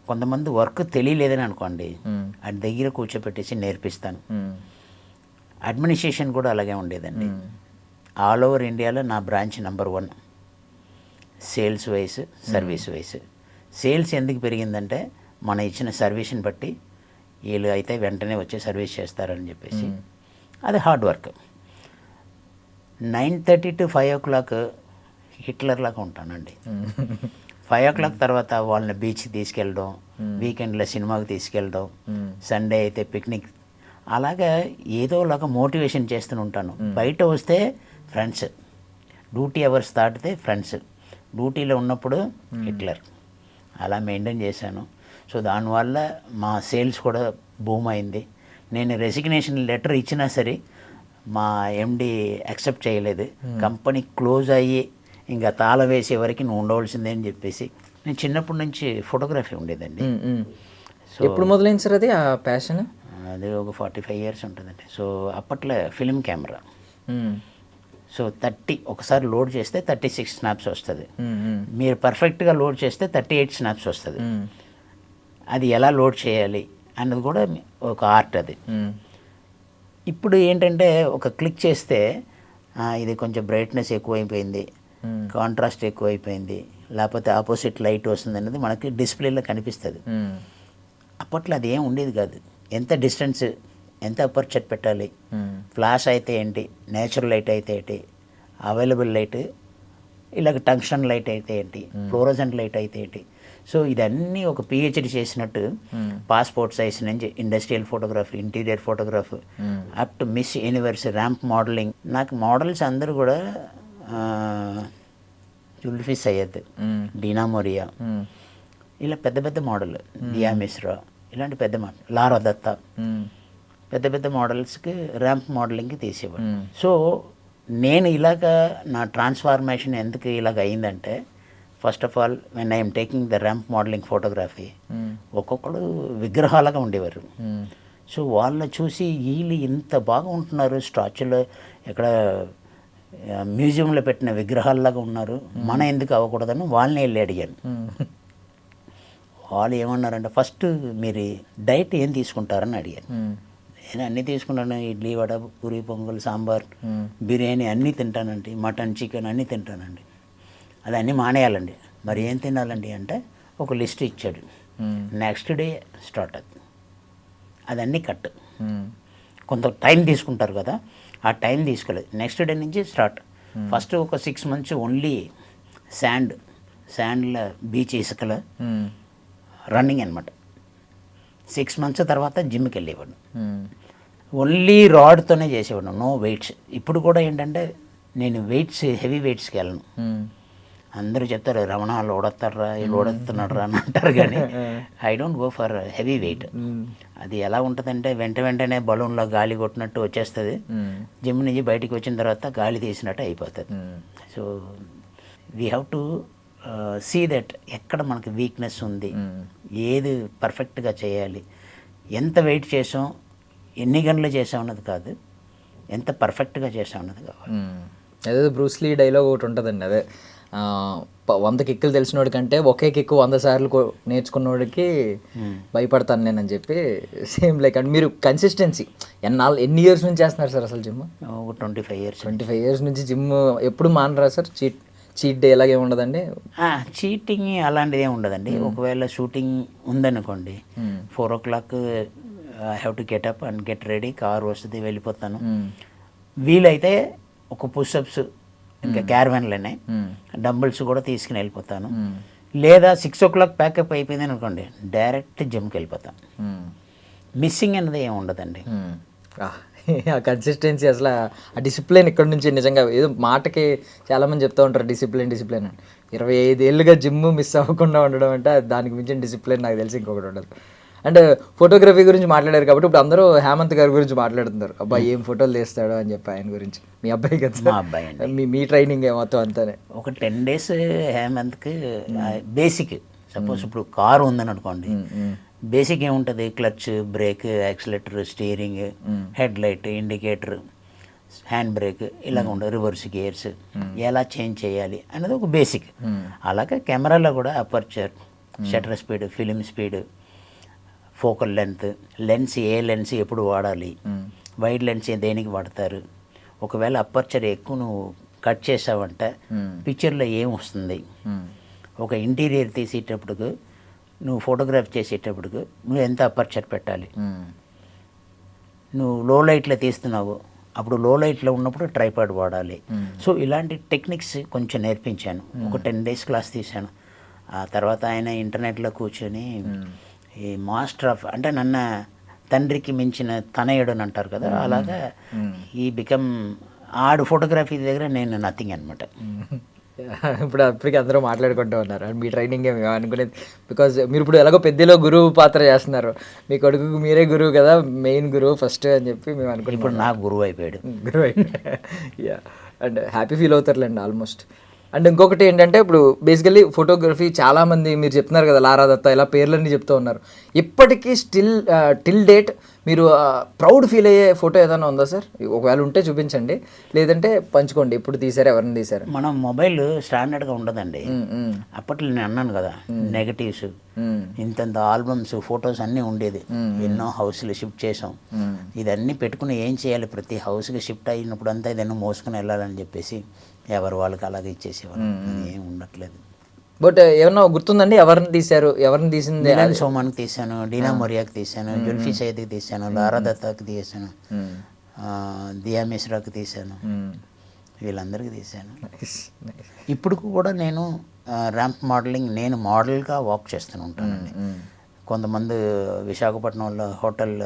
కొంతమంది వర్క్ తెలియలేదని అనుకోండి, ఆడి దగ్గర కూర్చోపెట్టేసి నేర్పిస్తాను. అడ్మినిస్ట్రేషన్ కూడా అలాగే ఉండేదండి. ఆల్ ఓవర్ ఇండియాలో నా branch number 1 sales wise, service wise. Sales ఎందుకు పెరిగిందంటే మనం ఇచ్చిన సర్వీస్ని బట్టి వీళ్ళు అయితే వెంటనే వచ్చి సర్వీస్ చేస్తారని చెప్పేసి అది hard work. 9:30 to 5 o'clock Hitler లాగా ఉంటానండి. 5 o'clock తర్వాత వాళ్ళని బీచ్కి తీసుకెళ్ళడం, వీకెండ్లో సినిమాకి తీసుకెళ్ళడం, సండే అయితే పిక్నిక్, అలాగా ఏదోలాగా మోటివేషన్ చేస్తూనే ఉంటాను. బయట వస్తే ఫ్రెండ్స్, డ్యూటీ అవర్స్ దాటితే ఫ్రెండ్స్, డ్యూటీలో ఉన్నప్పుడు హిట్లర్, అలా మెయింటైన్ చేశాను. సో దానివల్ల మా సేల్స్ కూడా బూమ్ అయింది. నేను రెసిగ్నేషన్ లెటర్ ఇచ్చినా సరే మా ఎండి యాక్సెప్ట్ చేయలేదు. కంపెనీ క్లోజ్ అయ్యి ఇంకా తాళం వేసే వరకు నువ్వు ఉండవలసిందే అని చెప్పేసి. నేను చిన్నప్పటి నుంచి ఫోటోగ్రఫీ ఉండేదండి. సో ఎప్పుడు మొదలైంది సార్ అది ఆ ప్యాషన్? అది ఒక 45 years ఉంటుందండి. సో అప్పట్లో ఫిలిం కెమెరా, సో 30 ఒకసారి లోడ్ చేస్తే 36 snaps వస్తుంది. మీరు పర్ఫెక్ట్గా లోడ్ చేస్తే 38 snaps వస్తుంది. అది ఎలా లోడ్ చేయాలి అన్నది కూడా ఒక ఆర్ట్ అది. ఇప్పుడు ఏంటంటే ఒక క్లిక్ చేస్తే ఇది కొంచెం బ్రైట్నెస్ ఎక్కువైపోయింది, కాంట్రాస్ట్ ఎక్కువైపోయింది, లేకపోతే ఆపోజిట్ లైట్ వస్తుంది అనేది మనకి డిస్ప్లేలో కనిపిస్తుంది. అప్పట్లో అది ఏం ఉండేది కాదు. ఎంత డిస్టెన్స్, ఎంత అపర్చర్ పెట్టాలి, ఫ్లాష్ అయితే ఏంటి, నేచురల్ లైట్ అయితే ఏంటి, అవైలబుల్ లైట్, ఇలాగ టంక్షన్ లైట్ అయితే ఏంటి, ఫ్లోరోజెంట్ లైట్ అయితే ఏంటి. సో ఇదన్నీ ఒక పిహెచ్డి చేసినట్టు పాస్పోర్ట్ సైజ్ నుంచి industrial photography, interior photography, up to miss universe, ramp modelling. నాకు మోడల్స్ అందరూ కూడా జుల్ఫీ సయ్యద్, డీనా మొరియా, ఇలా పెద్ద పెద్ద మోడల్, దియా మిశ్రా, ఇలాంటి పెద్ద మోడల్, లారా దత్తా, పెద్ద పెద్ద మోడల్స్కి ర్యాంప్ మోడలింగ్కి తీసేవాడు. సో నేను ఇలాగ నా ట్రాన్స్ఫార్మేషన్ ఎందుకు ఇలాగ అయిందంటే, first of all when I'm taking the ramp modelling photography, ఒక్కొక్కడు విగ్రహాలుగా ఉండేవారు. సో వాళ్ళని చూసి వీళ్ళు ఇంత బాగా ఉంటున్నారు, స్టాచ్యూలో ఎక్కడ మ్యూజియంలో పెట్టిన విగ్రహాల్లాగా ఉన్నారు, మన ఎందుకు అవ్వకూడదని వాళ్ళని వెళ్ళి అడిగాను. వాళ్ళు ఏమన్నారంటే, ఫస్ట్ మీరు డైట్ ఏం తీసుకుంటారని అడిగాను. నేను అన్నీ తీసుకుంటాను, ఇడ్లీ, వడ, పూరి, పొంగల్, సాంబార్, బిర్యానీ అన్నీ తింటానండి, మటన్, చికెన్ అన్నీ తింటానండి. అది అన్నీ మానేయాలండి. మరి ఏం తినాలండి అంటే ఒక లిస్ట్ ఇచ్చాడు. నెక్స్ట్ డే స్టార్ట్ అవుతుంది, అదన్నీ కట్. కొంత టైం తీసుకుంటారు కదా, ఆ టైం తీసుకోలేదు. నెక్స్ట్ డే నుంచి స్టార్ట్. ఫస్ట్ ఒక 6 months ఓన్లీ శాండ్లో బీచ్ ఇసుకలో రన్నింగ్ అనమాట. 6 months తర్వాత జిమ్కి వెళ్ళేవాడు. ఓన్లీ రాడ్తోనే చేసేవాడు, నో వెయిట్స్. ఇప్పుడు కూడా ఏంటంటే నేను హెవీ వెయిట్స్కి వెళ్ళను. అందరూ చెప్తారు, రమణ లోడెత్తారా, లోడెత్తున్నాడు రా అని అంటారు, కానీ I don't go for heavy weight. అది ఎలా ఉంటుందంటే వెంటనే బలూన్లో గాలి కొట్టినట్టు వచ్చేస్తుంది, జిమ్ నుంచి బయటికి వచ్చిన తర్వాత గాలి తీసినట్టు అయిపోతుంది. So we have to see that ఎక్కడ మనకి వీక్నెస్ ఉంది, ఏది పర్ఫెక్ట్గా చేయాలి, ఎంత వెయిట్ చేసాం, ఎన్ని గంటలు చేసాం అన్నది కాదు, ఎంత పర్ఫెక్ట్గా చేసాం అన్నది కావాలి. అదే బ్రూస్లీ డైలాగ్ ఒకటి ఉంటుందండి, అదే 100 కిక్కులు తెలిసినోడి కంటే ఒకే కిక్కు 100 సార్లు నేర్చుకున్నోడికి భయపడతాను నేను అని చెప్పి. సేమ్ లైక్ అంటే మీరు కన్సిస్టెన్సీ ఎన్ని ఇయర్స్ నుంచి చేస్తున్నారు సార్ అసలు జిమ్? 25 years నుంచి జిమ్ ఎప్పుడు మానరా సార్? చీట్ డే ఎలాగే ఉండదండి? చీటింగ్ అలాంటిది ఏమి ఉండదండి. ఒకవేళ షూటింగ్ ఉందనుకోండి, 4 o'clock I have to get up and get ready, car వస్తుంది, వెళ్ళిపోతాను. వీలైతే ఒక పుషప్స్ ఇంకా క్యారవాన్లోనే డంబుల్స్ కూడా తీసుకుని వెళ్ళిపోతాను. లేదా 6 o'clock ప్యాకప్ అయిపోయింది అనుకోండి, డైరెక్ట్ జిమ్కి వెళ్ళిపోతాను. మిస్సింగ్ అనేది ఏమి ఉండదండి. ఆ కన్సిస్టెన్సీ, అసలు ఆ డిసిప్లిన్ ఇక్కడ నుంచి నిజంగా ఏదో మాటకి చాలామంది చెప్తూ ఉంటారు డిసిప్లిన్ అని. 25 ఏళ్ళుగా జిమ్ మిస్ అవ్వకుండా ఉండడం అంటే దానికి మించిన డిసిప్లిన్ నాకు తెలిసి ఇంకొకటి ఉండదు. అండ్ ఫోటోగ్రఫీ గురించి మాట్లాడారు కాబట్టి ఇప్పుడు అందరూ హేమంత్ గారి గురించి మాట్లాడుతున్నారు. అబ్బాయి ఏం ఫోటోలు తీస్తాడో అని చెప్పి ఆయన గురించి. మీ అబ్బాయి కదా? మా అబ్బాయి అండి. మీ ట్రైనింగ్ మొత్తం అంతానే ఒక 10 days హేమంత్కి బేసిక్. సపోజ్ ఇప్పుడు కారు ఉందని అనుకోండి, బేసిక్ ఏముంటుంది, clutch, break, accelerator, steering, head light, indicator, hand brake, ఇలాగ ఉంటుంది. రివర్స్ గేర్స్ ఎలా చేంజ్ చేయాలి అనేది ఒక బేసిక్. అలాగే కెమెరాలో కూడా aperture, shutter speed, film speed, focal length, ఏ లెన్స్ ఎప్పుడు వాడాలి, వైడ్ లెన్స్ దేనికి వాడతారు, ఒకవేళ అపర్చర్ ఎక్కువ నువ్వు కట్ చేసావంటే పిక్చర్లో ఏం వస్తుంది, ఒక ఇంటీరియర్ తీసేటప్పటికి నువ్వు ఫోటోగ్రాఫ్ చేసేటప్పటికి నువ్వు ఎంత అపర్చర్ పెట్టాలి, నువ్వు లో లైట్లో తీస్తున్నావు అప్పుడు లో లైట్లో ఉన్నప్పుడు ట్రైపాడ్ వాడాలి. సో ఇలాంటి టెక్నిక్స్ కొంచెం నేర్పించాను. ఒక 10 days క్లాస్ తీశాను. ఆ తర్వాత ఆయన ఇంటర్నెట్లో కూర్చొని ఈ మాస్టర్ ఆఫ్, అంటే నన్న తండ్రికి మించిన తనయుడు అని అంటారు కదా, అలాగా ఈ బికమ్ ఆడు ఫోటోగ్రఫీ దగ్గర నేను నథింగ్ అనమాట. అప్పటికి అందరూ మాట్లాడుకుంటూ ఉన్నారు అండ్ మీ ట్రైనింగ్ ఏమి అనుకునేది, బికాజ్ మీరు ఇప్పుడు ఎలాగో పెద్దలో గురువు పాత్ర చేస్తున్నారు, మీ కొడుకు మీరే గురువు కదా, మెయిన్ గురువు ఫస్ట్ అని చెప్పి మేము అనుకున్నాం. ఇప్పుడు నాకు గురువు అయిపోయాడు. గురువు అయిపోయాడు. యా, అండ్ హ్యాపీ ఫీల్ అవుతారులేండి ఆల్మోస్ట్. అండ్ ఇంకొకటి ఏంటంటే ఇప్పుడు బేసికలీ ఫోటోగ్రఫీ చాలామంది మీరు చెప్తున్నారు కదా, లారా దత్తా ఇలా పేర్లన్నీ చెప్తూ ఉన్నారు. ఇప్పటికీ టిల్ డేట్ మీరు ప్రౌడ్ ఫీల్ అయ్యే ఫోటో ఏదైనా ఉందా సార్? ఒకవేళ ఉంటే చూపించండి, లేదంటే పంచుకోండి. ఇప్పుడు తీసారు, ఎవరిని తీసారు? మనం మొబైల్ స్టాండర్డ్గా ఉండదండి. అప్పట్లో నేను అన్నాను కదా, నెగటివ్స్, ఇంతంత ఆల్బమ్స్, ఫొటోస్ అన్నీ ఉండేది. ఎన్నో హౌస్లు షిఫ్ట్ చేసాం. ఇదన్నీ పెట్టుకుని ఏం చేయాలి, ప్రతి హౌస్కి షిఫ్ట్ అయినప్పుడు అంతా ఇదన్నీ మోసుకుని వెళ్ళాలని చెప్పేసి ఎవరు వాళ్ళకి అలాగే ఇచ్చేసేవారు. ఏం ఉండట్లేదు. బట్ ఏమన్నా గుర్తుందండి ఎవరిని తీశారు, ఎవరిని తీసింది? మిలాన్ సోమాన్కి తీశాను, డీనా మొరియాకి తీశాను, జుల్ఫీ సైద్కి తీశాను, లారా దత్తాకి తీశాను, దియా మిశ్రాకి తీశాను, వీళ్ళందరికీ తీశాను. ఇప్పుడు కూడా నేను ర్యాంప్ మోడలింగ్, నేను మోడల్గా వాక్ చేస్తూనే ఉంటానండి. కొంతమంది విశాఖపట్నంలో hotel,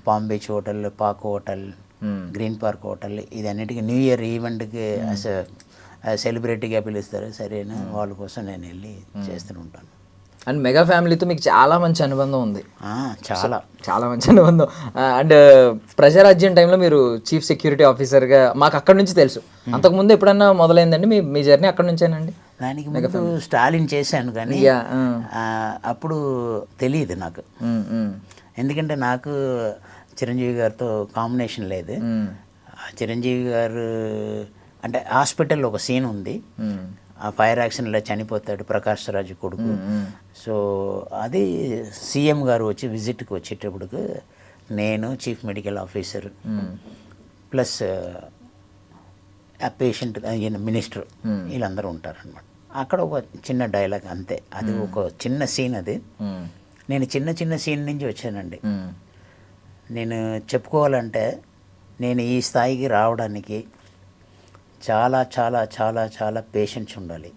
palm beach hotel, park hotel, green park hotel, ఇదన్నిటికీ న్యూ ఇయర్ ఈవెంట్కి సెలబ్రిటీగా పిలుస్తారు. సరేనా, వాళ్ళ కోసం నేను వెళ్ళి చేస్తూ ఉంటాను. అండ్ మెగా ఫ్యామిలీతో మీకు చాలా మంచి అనుబంధం ఉంది. చాలా చాలా మంచి అనుబంధం. అండ్ ప్రజారాజ్యం టైంలో మీరు చీఫ్ సెక్యూరిటీ ఆఫీసర్గా మాకు అక్కడ నుంచి తెలుసు. అంతకుముందు ఎప్పుడన్నా మొదలైందండి మీ జర్నీ అక్కడ నుంచేనండి? దానికి ముందు స్టాలిన్ చేశాను కానీ అప్పుడు తెలియదు నాకు. ఎందుకంటే నాకు చిరంజీవి గారితో కాంబినేషన్ లేదు. చిరంజీవి గారు అంటే హాస్పిటల్లో ఒక సీన్ ఉంది, ఆ ఫైర్ యాక్సిడెంట్లో చనిపోతాడు ప్రకాష్ రాజు కొడుకు. సో అది సీఎం గారు వచ్చి విజిట్కి వచ్చేటప్పటికి నేను చీఫ్ మెడికల్ ఆఫీసర్ ప్లస్ ఆ పేషెంట్ మినిస్టర్ వీళ్ళందరూ ఉంటారనమాట. అక్కడ ఒక చిన్న డైలాగ్ అంతే, అది ఒక చిన్న సీన్. అది నేను చిన్న సీన్ నుంచి వచ్చానండి. నేను చెప్పుకోవాలంటే నేను ఈ స్థాయికి రావడానికి చాలా చాలా చాలా చాలా పేషెన్స్ ఉండాలి.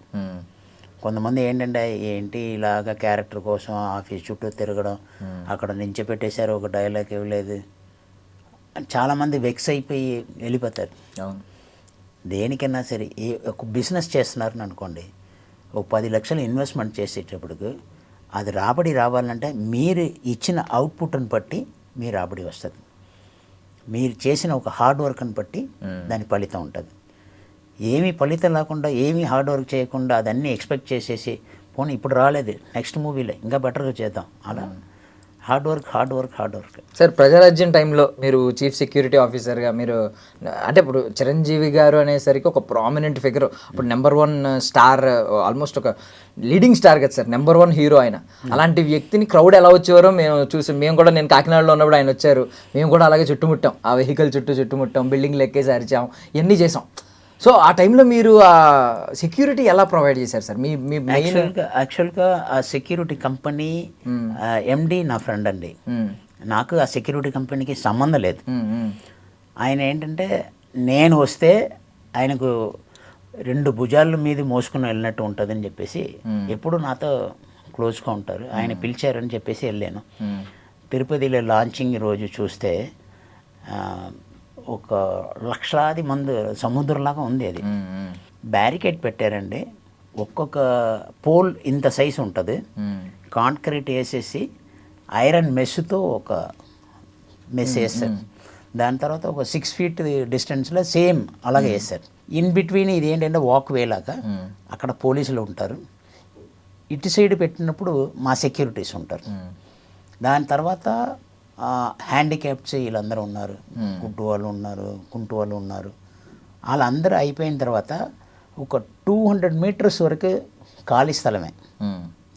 కొంతమంది ఏంటంటే ఏంటి ఇలాగ క్యారెక్టర్ కోసం ఆఫీస్ చుట్టూ తిరగడం, అక్కడ నించోపెట్టేశారు, ఒక డైలాగ్ ఇవ్వలేదు, చాలామంది వెక్స్ అయిపోయి వెళ్ళిపోతారు. దేనికైనా సరే ఒక బిజినెస్ చేస్తున్నారని అనుకోండి, ఒక 10 లక్షలు ఇన్వెస్ట్మెంట్ చేసేటప్పటికి అది రాబడి రావాలంటే మీరు ఇచ్చిన అవుట్పుట్ని బట్టి మీ రాబడి వస్తుంది. మీరు చేసిన ఒక హార్డ్ వర్క్ని బట్టి దాని ఫలితం ఉంటుంది. ఏమీ ఫలితం లేకుండా, ఏమీ హార్డ్ వర్క్ చేయకుండా అదన్నీ ఎక్స్పెక్ట్ చేసేసి పోనీ ఇప్పుడు రాలేదు నెక్స్ట్ మూవీలో ఇంకా బెటర్గా చేద్దాం, అలా హార్డ్ వర్క్. సార్ ప్రజారాజ్యం టైంలో మీరు చీఫ్ సెక్యూరిటీ ఆఫీసర్గా మీరు అంటే ఇప్పుడు చిరంజీవి గారు అనేసరికి ఒక ప్రామినెంట్ ఫిగర్, ఇప్పుడు నెంబర్ 1 స్టార్, ఆల్మోస్ట్ ఒక లీడింగ్ స్టార్ కదా సార్, నెంబర్ 1 హీరో ఆయన. అలాంటి వ్యక్తిని క్రౌడ్ ఎలా వచ్చేవారో మేము కూడా, నేను కాకినాడలో ఉన్నప్పుడు ఆయన వచ్చారు, మేము కూడా అలాగే చుట్టుముట్టాం, ఆ వెహికల్ చుట్టుముట్టాం, బిల్డింగ్లు ఎక్కేసి అరిచాం, ఇవన్నీ చేసాం. సో ఆ టైంలో మీరు ఆ సెక్యూరిటీ ఎలా ప్రొవైడ్ చేశారు సార్? మీ యాక్చువల్గా ఆ సెక్యూరిటీ కంపెనీ ఎండి నా ఫ్రెండ్ అండి. నాకు ఆ సెక్యూరిటీ కంపెనీకి సంబంధం లేదు. ఆయన ఏంటంటే నేను వస్తే ఆయనకు 2 భుజాల మీద మోసుకుని వెళ్ళినట్టు ఉంటుందని చెప్పేసి ఎప్పుడు నాతో క్లోజ్గా ఉంటారు. ఆయన పిలిచారని చెప్పేసి వెళ్ళాను. తిరుపతిలో లాంచింగ్ రోజు చూస్తే ఒక లక్షలాది మంది, సముద్రంలాగా ఉంది అది. బ్యారికేడ్ పెట్టారండి, ఒక్కొక్క పోల్ ఇంత సైజు ఉంటుంది, కాంక్రీట్ వేసేసి ఐరన్ మెస్తో ఒక మెస్ వేస్తారు. దాని తర్వాత ఒక 6 feet డిస్టెన్స్లో సేమ్ అలాగే వేస్తారు. ఇన్ బిట్వీన్ ఇది ఏంటంటే వాక్ వే లాగా, అక్కడ పోలీసులు ఉంటారు. ఇటు సైడ్ పెట్టినప్పుడు మా సెక్యూరిటీస్ ఉంటారు. దాని తర్వాత హ్యాండిక్యాప్స్ వీళ్ళందరూ ఉన్నారు, గుడ్డు వాళ్ళు ఉన్నారు, కుంటు వాళ్ళు ఉన్నారు. వాళ్ళందరూ అయిపోయిన తర్వాత ఒక 200 మీటర్స్ వరకు ఖాళీ స్థలమే,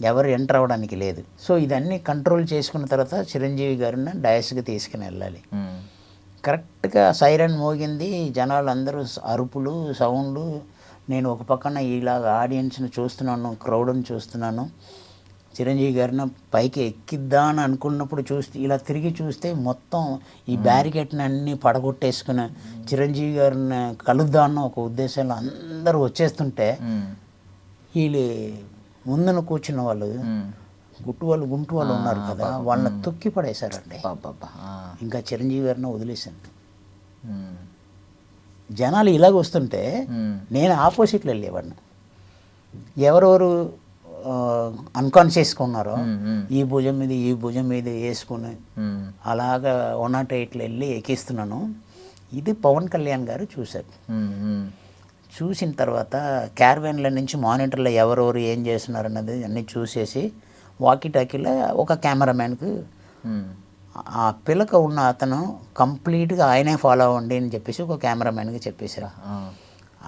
ఎవరు ఎంటర్ అవ్వడానికి లేదు. సో ఇదన్నీ కంట్రోల్ చేసుకున్న తర్వాత చిరంజీవి గారిని డయాస్కి తీసుకుని వెళ్ళాలి. కరెక్ట్గా సైరన్ మోగింది, జనాలు అందరూ అరుపులు, సౌండ్లు. నేను ఒక పక్కన ఇలాగ ఆడియన్స్ని చూస్తున్నాను, క్రౌడ్ని చూస్తున్నాను. చిరంజీవి గారిని పైకి ఎక్కిద్దామని అనుకున్నప్పుడు ఇలా తిరిగి చూస్తే మొత్తం ఈ బ్యారికేడ్ని అన్నీ పడగొట్టేసుకుని చిరంజీవి గారిని కలుద్దామన్న ఒక ఉద్దేశంలో అందరూ వచ్చేస్తుంటే వీళ్ళు ముందున కూర్చున్న వాళ్ళు గుంటు వాళ్ళు ఉన్నారు కదా, వాళ్ళని తొక్కి పడేశారండి. ఇంకా చిరంజీవి గారిని వదిలేశాను. జనాలు ఇలాగ వస్తుంటే నేను ఆపోజిట్లో వెళ్ళేవాడిని. ఎవరెవరు అన్కాన్షియస్గా ఉన్నారో ఈ భుజం మీద వేసుకుని అలాగా 108లో వెళ్ళి ఎక్కిస్తున్నాను. ఇది పవన్ కళ్యాణ్ గారు చూశారు. చూసిన తర్వాత క్యారవాన్ల నుంచి మానిటర్లో ఎవరెవరు ఏం చేస్తున్నారు అన్నది అన్నీ చూసేసి వాకీ టాకీలో ఒక కెమెరామ్యాన్కు ఆ పిలక ఉన్న అతను కంప్లీట్గా ఆయనే ఫాలో అవ్వండి అని చెప్పేసి ఒక కెమెరామ్యాన్కి చెప్పేశారు.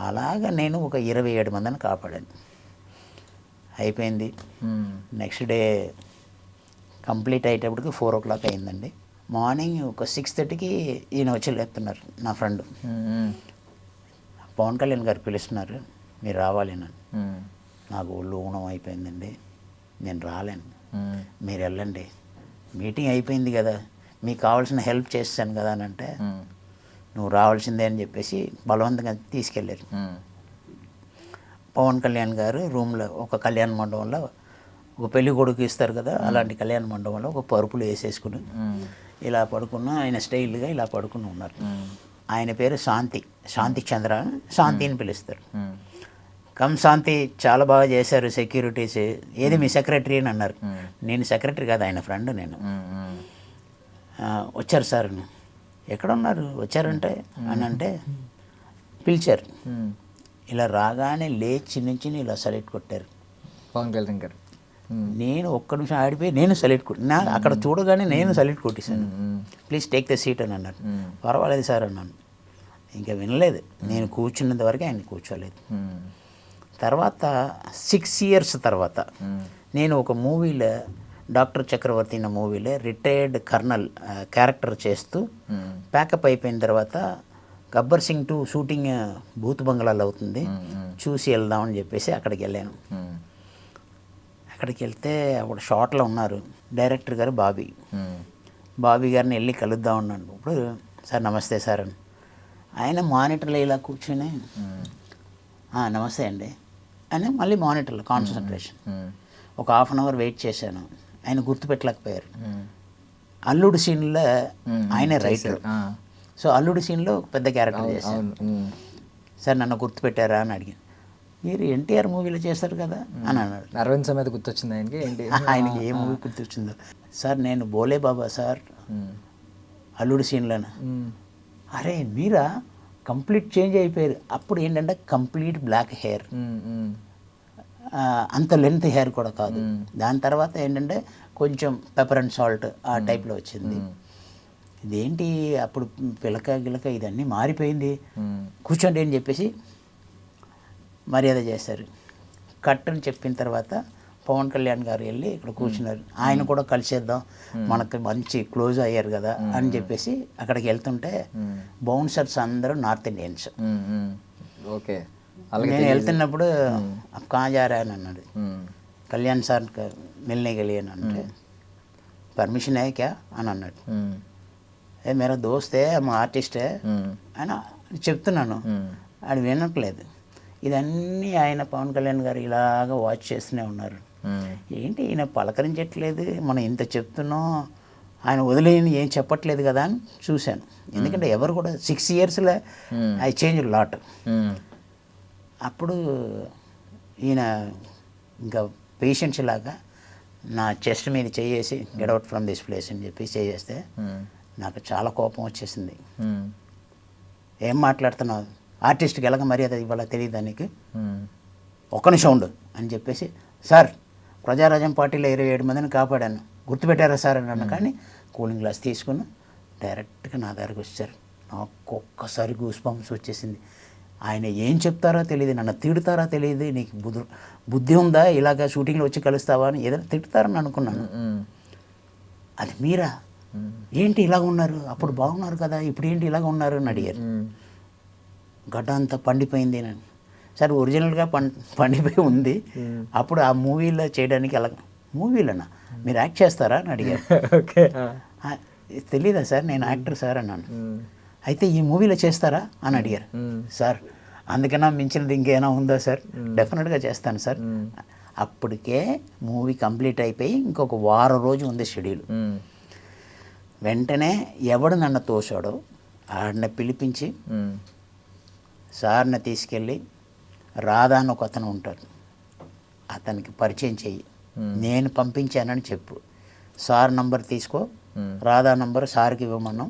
అలాగా నేను ఒక 27 మందిని కాపాడాను. అయిపోయింది. నెక్స్ట్ డే కంప్లీట్ అయ్యేటప్పటికి 4 o'clock అయిందండి. మార్నింగ్ ఒక 6:30కి ఈయన వచ్చి లేపుతున్నారు, నా ఫ్రెండ్. పవన్ కళ్యాణ్ గారు పిలుస్తున్నారు, మీరు రావాలి నన్ను. నాకు ఒళ్ళు ఊనం అయిపోయిందండి, నేను రాలేను, మీరు వెళ్ళండి, మీటింగ్ అయిపోయింది కదా, మీకు కావాల్సిన హెల్ప్ చేస్తాను కదా అని అంటే, నువ్వు రావాల్సిందే అని చెప్పేసి బలవంతంగా తీసుకెళ్ళారు. పవన్ కళ్యాణ్ గారు రూమ్లో ఒక కళ్యాణ మండపంలో ఒక పెళ్లి కొడుకు ఇస్తారు కదా, అలాంటి కళ్యాణ మండపంలో ఒక పరుపులు వేసేసుకుని ఇలా పడుకున్న ఆయన స్టైల్గా ఇలా పడుకుని ఉన్నారు. ఆయన పేరు శాంతి చంద్ర, శాంతిని పిలుస్తారు. శాంతి చాలా బాగా చేశారు సెక్యూరిటీస్, ఏది మీ సెక్రటరీ అని అన్నారు. నేను సెక్రటరీ కాదు, ఆయన ఫ్రెండ్ నేను. వచ్చారు సార్, ఎక్కడ ఉన్నారు వచ్చారంటే అని అంటే పిలిచారు. ఇలా రాగానే లేచి నుంచి ఇలా సల్యూట్ కొట్టారు పవన్ కళ్యాణ్ గారు. నేను ఒక్క నిమిషం ఆడిపోయి నేను సల్యూట్ కొట్టినా, అక్కడ చూడగానే నేను సల్యూట్ కొట్టేశాను. ప్లీజ్ టేక్ ద సీట్ అని అన్నారు. పర్వాలేదు సార్ అన్నాను. ఇంకా వినలేదు, నేను కూర్చున్నంత వరకు ఆయన కూర్చోలేదు. తర్వాత 6 years తర్వాత నేను ఒక మూవీలో, డాక్టర్ చక్రవర్తి అన్న మూవీలో రిటైర్డ్ కర్నల్ క్యారెక్టర్ చేస్తూ ప్యాకప్ అయిపోయిన తర్వాత గబ్బర్ సింగ్ 2 షూటింగ్ భూత్ బంగ్లాలో అవుతుంది, చూసి వెళ్దామని చెప్పేసి అక్కడికి వెళ్ళాను. అక్కడికి వెళ్తే అప్పుడు షాట్లో ఉన్నారు డైరెక్టర్ గారు బాబీ గారిని వెళ్ళి కలుద్దాం ఉన్నాను. ఇప్పుడు సార్ నమస్తే సార్ అని ఆయన మానిటర్లో ఇలా కూర్చొని నమస్తే అండి అని మళ్ళీ మానిటర్లో కాన్సన్ట్రేషన్. ఒక 1/2 hour వెయిట్ చేశాను, ఆయన గుర్తుపెట్టలేకపోయారు. అల్లుడు సీన్లో ఆయనే రైటర్, సో అల్లుడి సీన్లో పెద్ద క్యారెక్టర్ చేశాను. సార్ నన్ను గుర్తుపెట్టారా అని అడిగాను. మీరు ఎన్టీఆర్ మూవీలో చేస్తారు కదా అని అన్నాడు. అరవింద్ సమేత గుర్తొచ్చింది ఆయనకి. ఏంటి ఆయనకి ఏ మూవీ గుర్తొచ్చిందో. సార్ నేను బోలే బాబా సార్ అల్లుడి సీన్లోనే. అరే మీరా, కంప్లీట్ చేంజ్ అయిపోయారు. అప్పుడు ఏంటంటే కంప్లీట్ బ్లాక్ హెయిర్, అంత లెంత్ హెయిర్ కూడా కాదు. దాని తర్వాత ఏంటంటే కొంచెం పెప్పర్ అండ్ సాల్ట్ ఆ టైప్లో వచ్చింది. ఇదేంటి అప్పుడు గిలక ఇదన్నీ మారిపోయింది, కూర్చోండి అని చెప్పేసి మర్యాద చేశారు. కట్ అని చెప్పిన తర్వాత పవన్ కళ్యాణ్ గారు వెళ్ళి ఇక్కడ కూర్చున్నారు. ఆయన కూడా కలిసేద్దాం, మనకు మంచి క్లోజ్ అయ్యారు కదా అని చెప్పేసి అక్కడికి వెళ్తుంటే బౌన్సర్స్ అందరూ నార్త్ ఇండియన్స్. ఓకే, నేను వెళ్తున్నప్పుడు కాజారా అని అన్నాడు. కళ్యాణ్ సార్ మిల్నే గలియన్ అంటే పర్మిషన్ है क्या అని అన్నాడు. ఏ మేరా దోస్తే మా ఆర్టిస్టే అని చెప్తున్నాను, అది వినట్లేదు. ఇదన్నీ ఆయన పవన్ కళ్యాణ్ గారు ఇలాగ వాచ్ చేస్తూనే ఉన్నారు. ఏంటి ఈయన పలకరించట్లేదు, మనం ఇంత చెప్తున్నాం, ఆయన వదిలేని ఏం చెప్పట్లేదు కదా అని చూశాను. ఎందుకంటే ఎవరు కూడా 6 yearsలో ఐ చేంజ్ లాట్. అప్పుడు ఈయన ఇంకా పేషెంట్స్ లాగా నా చెస్ట్ మీద చేసి get out from this place అని చెప్పి చేస్తే నాకు చాలా కోపం వచ్చేసింది. ఏం మాట్లాడుతున్నావు, ఆర్టిస్ట్కి ఎలాగ మర్యాద ఇవ్వాలో తెలియదు దానికి, ఒక్క నిమిషం ఉండు అని చెప్పేసి, సార్ ప్రజారాజ్యం పార్టీలో 27 మందిని కాపాడాను, గుర్తుపెట్టారా సార్ అని అన్న కానీ కూలింగ్ గ్లాస్ తీసుకుని డైరెక్ట్గా నా దగ్గరకు వచ్చారు. నాకు ఒక్కసారి గూస్ బంప్స్ వచ్చేసింది. ఆయన ఏం చెప్తారో తెలియదు, నన్ను తిడతారా తెలియదు, నీకు బుద్ధి ఉందా, ఇలాగ షూటింగ్లో వచ్చి కలుస్తావా అని ఏదైనా తిడతారని అనుకున్నాను. అది మీరా, ఏంటి ఇలాగ ఉన్నారు, అప్పుడు బాగున్నారు కదా, ఇప్పుడు ఏంటి ఇలాగ ఉన్నారు అని అడిగారు. గడ్డ అంతా పండిపోయింది అని. సార్ ఒరిజినల్గా పండిపోయి ఉంది, అప్పుడు ఆ మూవీలో చేయడానికి అలా. మూవీలోనా మీరు యాక్ట్ చేస్తారా అని అడిగారు. తెలీదా సార్, నేను యాక్టర్ సార్ అన్నాను. అయితే ఈ మూవీలో చేస్తారా అని అడిగారు. సార్ అందుకన్నా మించినది ఇంకేమైనా ఉందా సార్, డెఫినెట్గా చేస్తాను సార్. అప్పటికే మూవీ కంప్లీట్ అయిపోయి ఇంకొక వారం రోజు ఉంది షెడ్యూల్. వెంటనే ఎవడు నన్ను తోశాడో ఆడిని పిలిపించి సార్ని తీసుకెళ్ళి రాధా అని ఒక అతను ఉంటాడు, అతనికి పరిచయం చెయ్యి, నేను పంపించానని చెప్పు, సార్ నంబర్ తీసుకో, రాధా నంబర్ సార్కి ఇవ్వమన్నాం,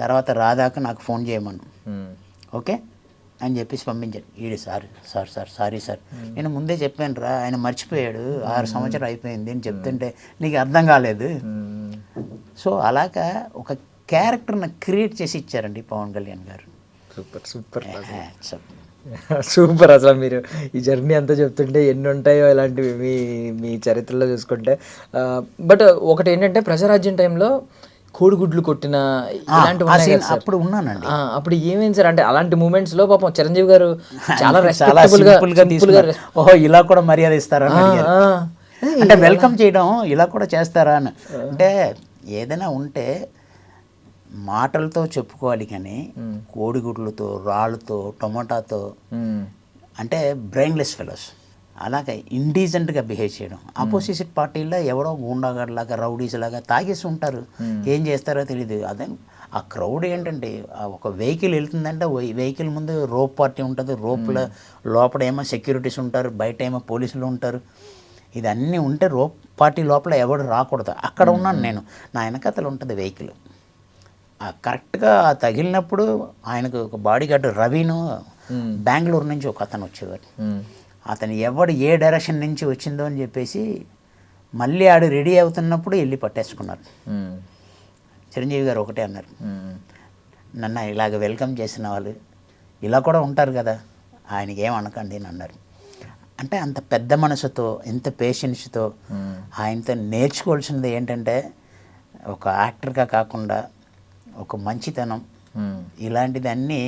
తర్వాత రాధాకు నాకు ఫోన్ చేయమను, ఓకే అని చెప్పేసి పంపించాడు. ఈడు సారీ సార్ నేను ముందే చెప్పాను రా, ఆయన మర్చిపోయాడు, 6 సంవత్సరాలు అయిపోయింది అని చెప్తుంటే నీకు అర్థం కాలేదు. సో అలాగా ఒక క్యారెక్టర్ని క్రియేట్ చేసి ఇచ్చారండి పవన్ కళ్యాణ్ గారు. సూపర్. అసలు మీరు ఈ జర్నీ అంతా చెప్తుంటే ఎన్ని ఉంటాయో ఇలాంటివి మీ చరిత్రలో చూసుకుంటే. బట్ ఒకటి ఏంటంటే ప్రజారాజ్యం టైంలో కోడిగుడ్లు కొట్టిన ఇలాంటివి అప్పుడు ఉన్నానండి. అప్పుడు ఏమైంది సార్ అంటే అలాంటి మూమెంట్స్ లో పాపం చిరంజీవి గారు చాలా ఓహో ఇలా కూడా మర్యాద ఇస్తారా అంటే వెల్కమ్ చేయడం ఇలా కూడా చేస్తారా అని. అంటే ఏదైనా ఉంటే మాటలతో చెప్పుకోవాలి కానీ కోడిగుడ్లతో, రాళ్ళతో, టొమాటోతో అంటే బ్రెయిన్లెస్ ఫెలోస్ అలాగే ఇండీసెంట్గా బిహేవ్ చేయడం. ఆపోజిట్ పార్టీలో ఎవడో గూండాగాడ్లాగా రౌడీస్ లాగా తాగేసి ఉంటారు, ఏం చేస్తారో తెలియదు. అదే ఆ క్రౌడ్ ఏంటంటే ఒక వెహికల్ వెళ్తుందంటే వెహికల్ ముందు రోప్ పార్టీ ఉంటుంది, రోప్ల లోపల ఏమో సెక్యూరిటీస్ ఉంటారు, బయట ఏమో పోలీసులు ఉంటారు. ఇదన్నీ ఉంటే రోప్ పార్టీ లోపల ఎవడు రాకూడదు. అక్కడ ఉన్నాను నేను, నా వెనకతలు ఉంటుంది వెహికల్. కరెక్ట్గా తగిలినప్పుడు ఆయనకు ఒక బాడీ గార్డు రవిను బెంగళూరు నుంచి ఒక అతను వచ్చేవారు. అతను ఎవడు ఏ డైరెక్షన్ నుంచి వచ్చిందో అని చెప్పేసి మళ్ళీ ఆడు రెడీ అవుతున్నప్పుడు వెళ్ళి పట్టేసుకున్నారు. చిరంజీవి గారు ఒకటే అన్నారు, నన్ను ఇలాగ వెల్కమ్ చేసిన వాళ్ళు ఇలా కూడా ఉంటారు కదా, ఆయనకి ఏం అనకండి అని అన్నారు. అంటే అంత పెద్ద మనసుతో, ఎంత పేషెన్స్తో ఆయనతో నేర్చుకోవాల్సినది ఏంటంటే ఒక యాక్టర్గా కాకుండా ఒక మంచితనం, ఇలాంటిది అన్నీ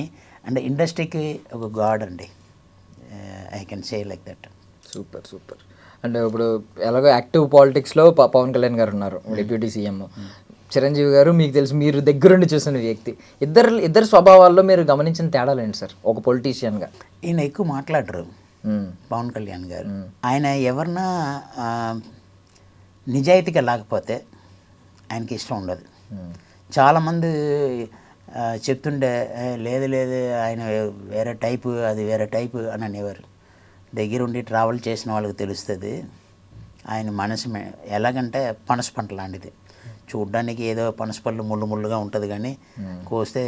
అంటే ఇండస్ట్రీకి ఒక గాడ్ అండి. I can say like that. Super. అంటే ఇప్పుడు ఎలాగో యాక్టివ్ పాలిటిక్స్లో పవన్ కళ్యాణ్ గారు ఉన్నారు, డిప్యూటీ సీఎం. చిరంజీవి గారు మీకు తెలుసు, మీరు దగ్గరుండి చూసిన వ్యక్తి. ఇద్దరు స్వభావాల్లో మీరు గమనించిన తేడాలు ఏంటి సార్ ఒక పొలిటీషియన్గా? ఈయన ఎక్కువ మాట్లాడరు పవన్ కళ్యాణ్ గారు. ఆయన ఎవరన్నా నిజాయితీగా లేకపోతే ఆయనకి ఇష్టం ఉండదు. చాలామంది చెప్తుండే లేదు ఆయన వేరే టైపు, అది వేరే టైపు అని అనేవారు. దగ్గరుండి ట్రావెల్ చేసిన వాళ్ళకి తెలుస్తుంది ఆయన మనసు ఎలాగంటే పనస పంట లాంటిది. చూడ్డానికి ఏదో పనస పళ్ళు ముళ్ళుగా ఉంటుంది కానీ కోస్తే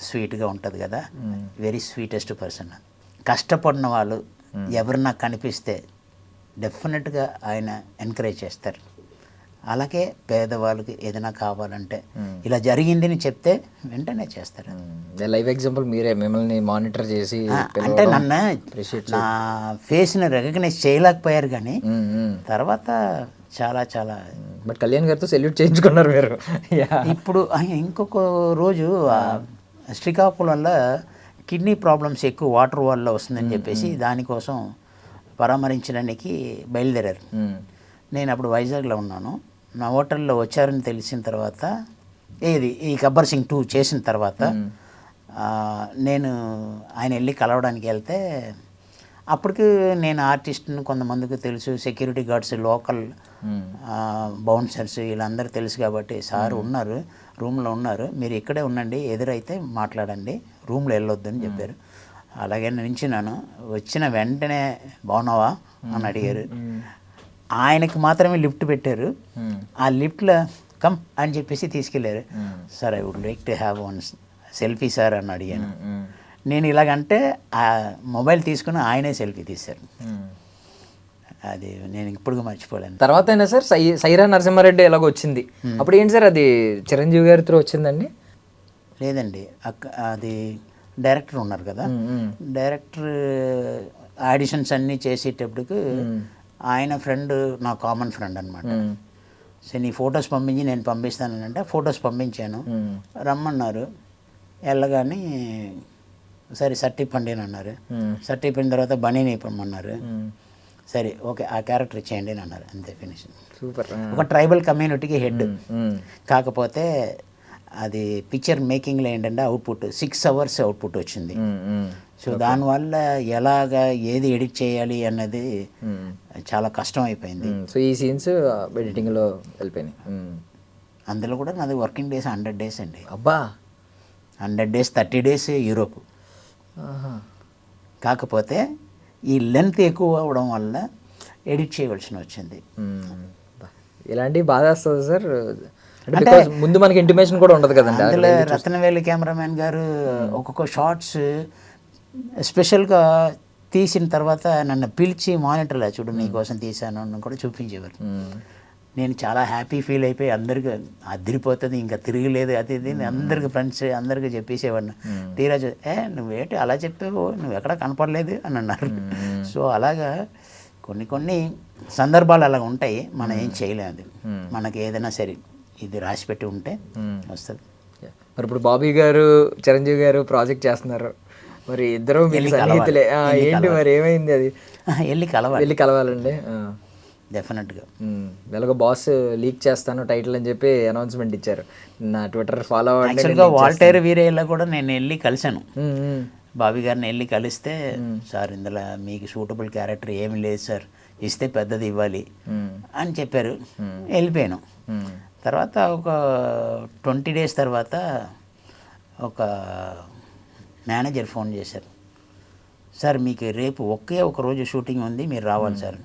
స్వీట్గా ఉంటుంది కదా. Very sweetest person. కష్టపడిన వాళ్ళు ఎవరన్నా కనిపిస్తే డెఫినెట్గా ఆయన ఎంకరేజ్ చేస్తారు. అలాగే పేదవాళ్ళకి ఏదైనా కావాలంటే ఇలా జరిగిందని చెప్తే వెంటనే చేస్తారు. లైవ్ ఎగ్జాంపుల్ మీరే, మిమ్మల్ని మానిటర్ చేసి అంటే నన్ను నా ఫేస్ని రికగ్నైజ్ చేయలేకపోయారు కానీ తర్వాత చాలా బట్ కళ్యాణ్ గారితో సెల్యూట్ చేయించుకున్నారు మీరు. ఇప్పుడు ఇంకొక రోజు శ్రీకాకుళంలో కిడ్నీ ప్రాబ్లమ్స్ ఎక్కువ వాటర్ వల్ల వస్తుందని చెప్పేసి దానికోసం పరామర్శించడానికి బయలుదేరారు. నేను అప్పుడు వైజాగ్లో ఉన్నాను. నా హోటల్లో వచ్చారని తెలిసిన తర్వాత ఈ గబ్బర్ సింగ్ 2 చేసిన తర్వాత నేను ఆయన వెళ్ళి కలవడానికి వెళ్తే అప్పటికి నేను ఆర్టిస్ట్ని, కొంతమందికి తెలుసు, సెక్యూరిటీ గార్డ్స్, లోకల్ బౌన్సర్స్ వీళ్ళందరూ తెలుసు కాబట్టి సార్ ఉన్నారు, రూమ్లో ఉన్నారు, మీరు ఇక్కడే ఉండండి, ఎదురైతే మాట్లాడండి, రూమ్లో వెళ్ళొద్దని చెప్పారు. అలాగే నించున్నాను. వచ్చిన వెంటనే బాగున్నావా అని అడిగారు. ఆయనకి మాత్రమే లిఫ్ట్ పెట్టారు. ఆ లిఫ్ట్లో కమ్ అని చెప్పేసి తీసుకెళ్ళారు. Sir I would like to have one selfie sir అని అడిగాను. నేను ఇలాగంటే ఆ మొబైల్ తీసుకుని ఆయనే సెల్ఫీ తీశారు. అది నేను ఇప్పుడు మర్చిపోలేను. తర్వాత అయినా సార్ సైరా నరసింహారెడ్డి ఎలాగో వచ్చింది, అప్పుడు ఏంటి సార్ అది చిరంజీవి గారితో వచ్చిందండి? లేదండి, అది డైరెక్టర్ ఉన్నారు కదా, డైరెక్టర్ ఆడిషన్స్ అన్నీ చేసేటప్పటికి ఆయన ఫ్రెండ్, నా కామన్ ఫ్రెండ్ అనమాట. సో నీ ఫొటోస్ పంపించి నేను పంపిస్తానంటే ఫొటోస్ పంపించాను, రమ్మన్నారు. వెళ్ళగానే సరే సర్టిఫండి అని అన్నారు. సర్టిఫైన తర్వాత బనీని ఇప్పమన్నారు. సరే ఓకే ఆ క్యారెక్టర్ ఇచ్చేయండి అని అన్నారు, అంతే ఫినిష్. సూపర్. ఒక ట్రైబల్ కమ్యూనిటీకి హెడ్. కాకపోతే అది పిక్చర్ మేకింగ్లో ఏంటంటే అవుట్పుట్ 6 hours అవుట్పుట్ వచ్చింది. సో దానివల్ల ఎలాగా ఏది ఎడిట్ చేయాలి అన్నది చాలా కష్టం అయిపోయింది. సో ఈ సీన్స్ ఎడిటింగ్లో వెళ్ళిపోయినాయి. అందులో కూడా నాది వర్కింగ్ డేస్ 100 days అండి. అబ్బా, 100 days 30 days యూరోప్. కాకపోతే ఈ లెంత్ ఎక్కువ అవడం వల్ల ఎడిట్ చేయవలసి వచ్చింది. ఇలాంటివి బాధ వస్తుంది సార్, అంటే ముందు మనకి ఇంటిమేషన్ కూడా ఉండదు కదండి. అందులో రత్నవేలి కెమెరామెన్ గారు ఒక్కొక్క షార్ట్స్ స్పెషల్గా తీసిన తర్వాత నన్ను పిలిచి మానిటర్లో చూడు నీకోసం తీశాను అని కూడా చూపించేవారు. నేను చాలా హ్యాపీ ఫీల్ అయిపోయి అందరికి అదిరిపోతుంది, ఇంకా తిరగలేదు అది ఇది అందరికి ఫ్రెండ్స్ అందరికి చెప్పేసేవాడిని. తీరా నువ్వేంటి అలా చెప్పావు, నువ్వు ఎక్కడ కనపడలేదు అని అన్నారు. సో అలాగా కొన్ని సందర్భాలు అలా ఉంటాయి, మనం ఏం చేయలేదు. మనకి ఏదైనా సరే ఇది రాసిపెట్టి ఉంటే వస్తుంది. మరి ఇప్పుడు బాబీ గారు చిరంజీవి గారు ప్రాజెక్ట్ చేస్తున్నారు, మరి ఇద్దరు సన్నిహితులే, ఏంటి మరి ఏమైంది? అది వెళ్ళి కలవాలండి డెఫినెట్గా. ఎలాగో బాస్ లీక్ చేస్తాను టైటిల్ అని చెప్పి అనౌన్స్మెంట్ ఇచ్చారు. నా ట్విట్టర్ ఫాలో అవ్వండి. యాక్చువల్గా వాల్టేర్ వీరేలా కూడా నేను వెళ్ళి కలిశాను, బాబీ గారిని వెళ్ళి కలిస్తే, సార్ ఇందులో మీకు సూటబుల్ క్యారెక్టర్ ఏమి లేదు సార్, ఇస్తే పెద్దది ఇవ్వాలి అని చెప్పారు. వెళ్ళిపోయాను. తర్వాత ఒక 20 days తర్వాత ఒక మేనేజర్ ఫోన్ చేశారు, సార్ మీకు రేపు ఒకే ఒక రోజు షూటింగ్ ఉంది, మీరు రావాలి సార్.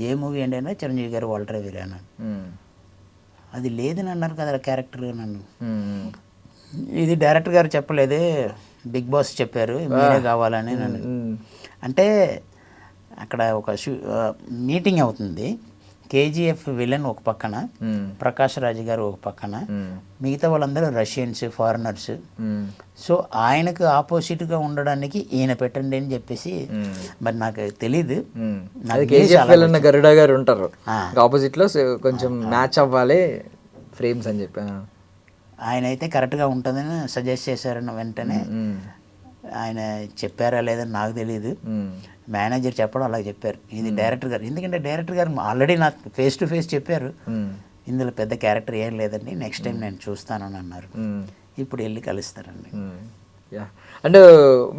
ఏ మూవీ అండి అయినా చిరంజీవి గారు వాల్టర్ వీరే అన్నాడు. అది లేదని అన్నారు కదా క్యారెక్టర్ నన్ను. ఇది డైరెక్టర్ గారు చెప్పలేదు, బిగ్ బాస్ చెప్పారు మీరే కావాలని నన్ను. అంటే అక్కడ ఒక మీటింగ్ అవుతుంది. కేజీఎఫ్ విలన్ ఒక పక్కన, ప్రకాష్ రాజ్ గారు ఒక పక్కన, మిగతా వాళ్ళందరూ రష్యన్స్, ఫారినర్స్. సో ఆయనకు ఆపోజిట్గా ఉండడానికి ఈయన పెట్టండి అని చెప్పేసి, మరి నాకు తెలీదు. గరుడా గారు ఉంటారు ఆపోజిట్లో, కొంచెం మ్యాచ్ అవ్వాలి ఫ్రేమ్స్ అని చెప్పి ఆయన అయితే కరెక్ట్గా ఉంటుందని సజెస్ట్ చేశారన్న వెంటనే, ఆయన చెప్పారా లేదని నాకు తెలియదు, మేనేజర్ చెప్పడం అలా చెప్పారు. ఇది డైరెక్టర్ గారు, ఎందుకంటే డైరెక్టర్ గారు ఆల్రెడీ నాకు ఫేస్ టు ఫేస్ చెప్పారు, ఇందులో పెద్ద క్యారెక్టర్ ఏం లేదండి, నెక్స్ట్ టైం నేను చూస్తానని అన్నారు. ఇప్పుడు వెళ్ళి కలుస్తారండి. అండ్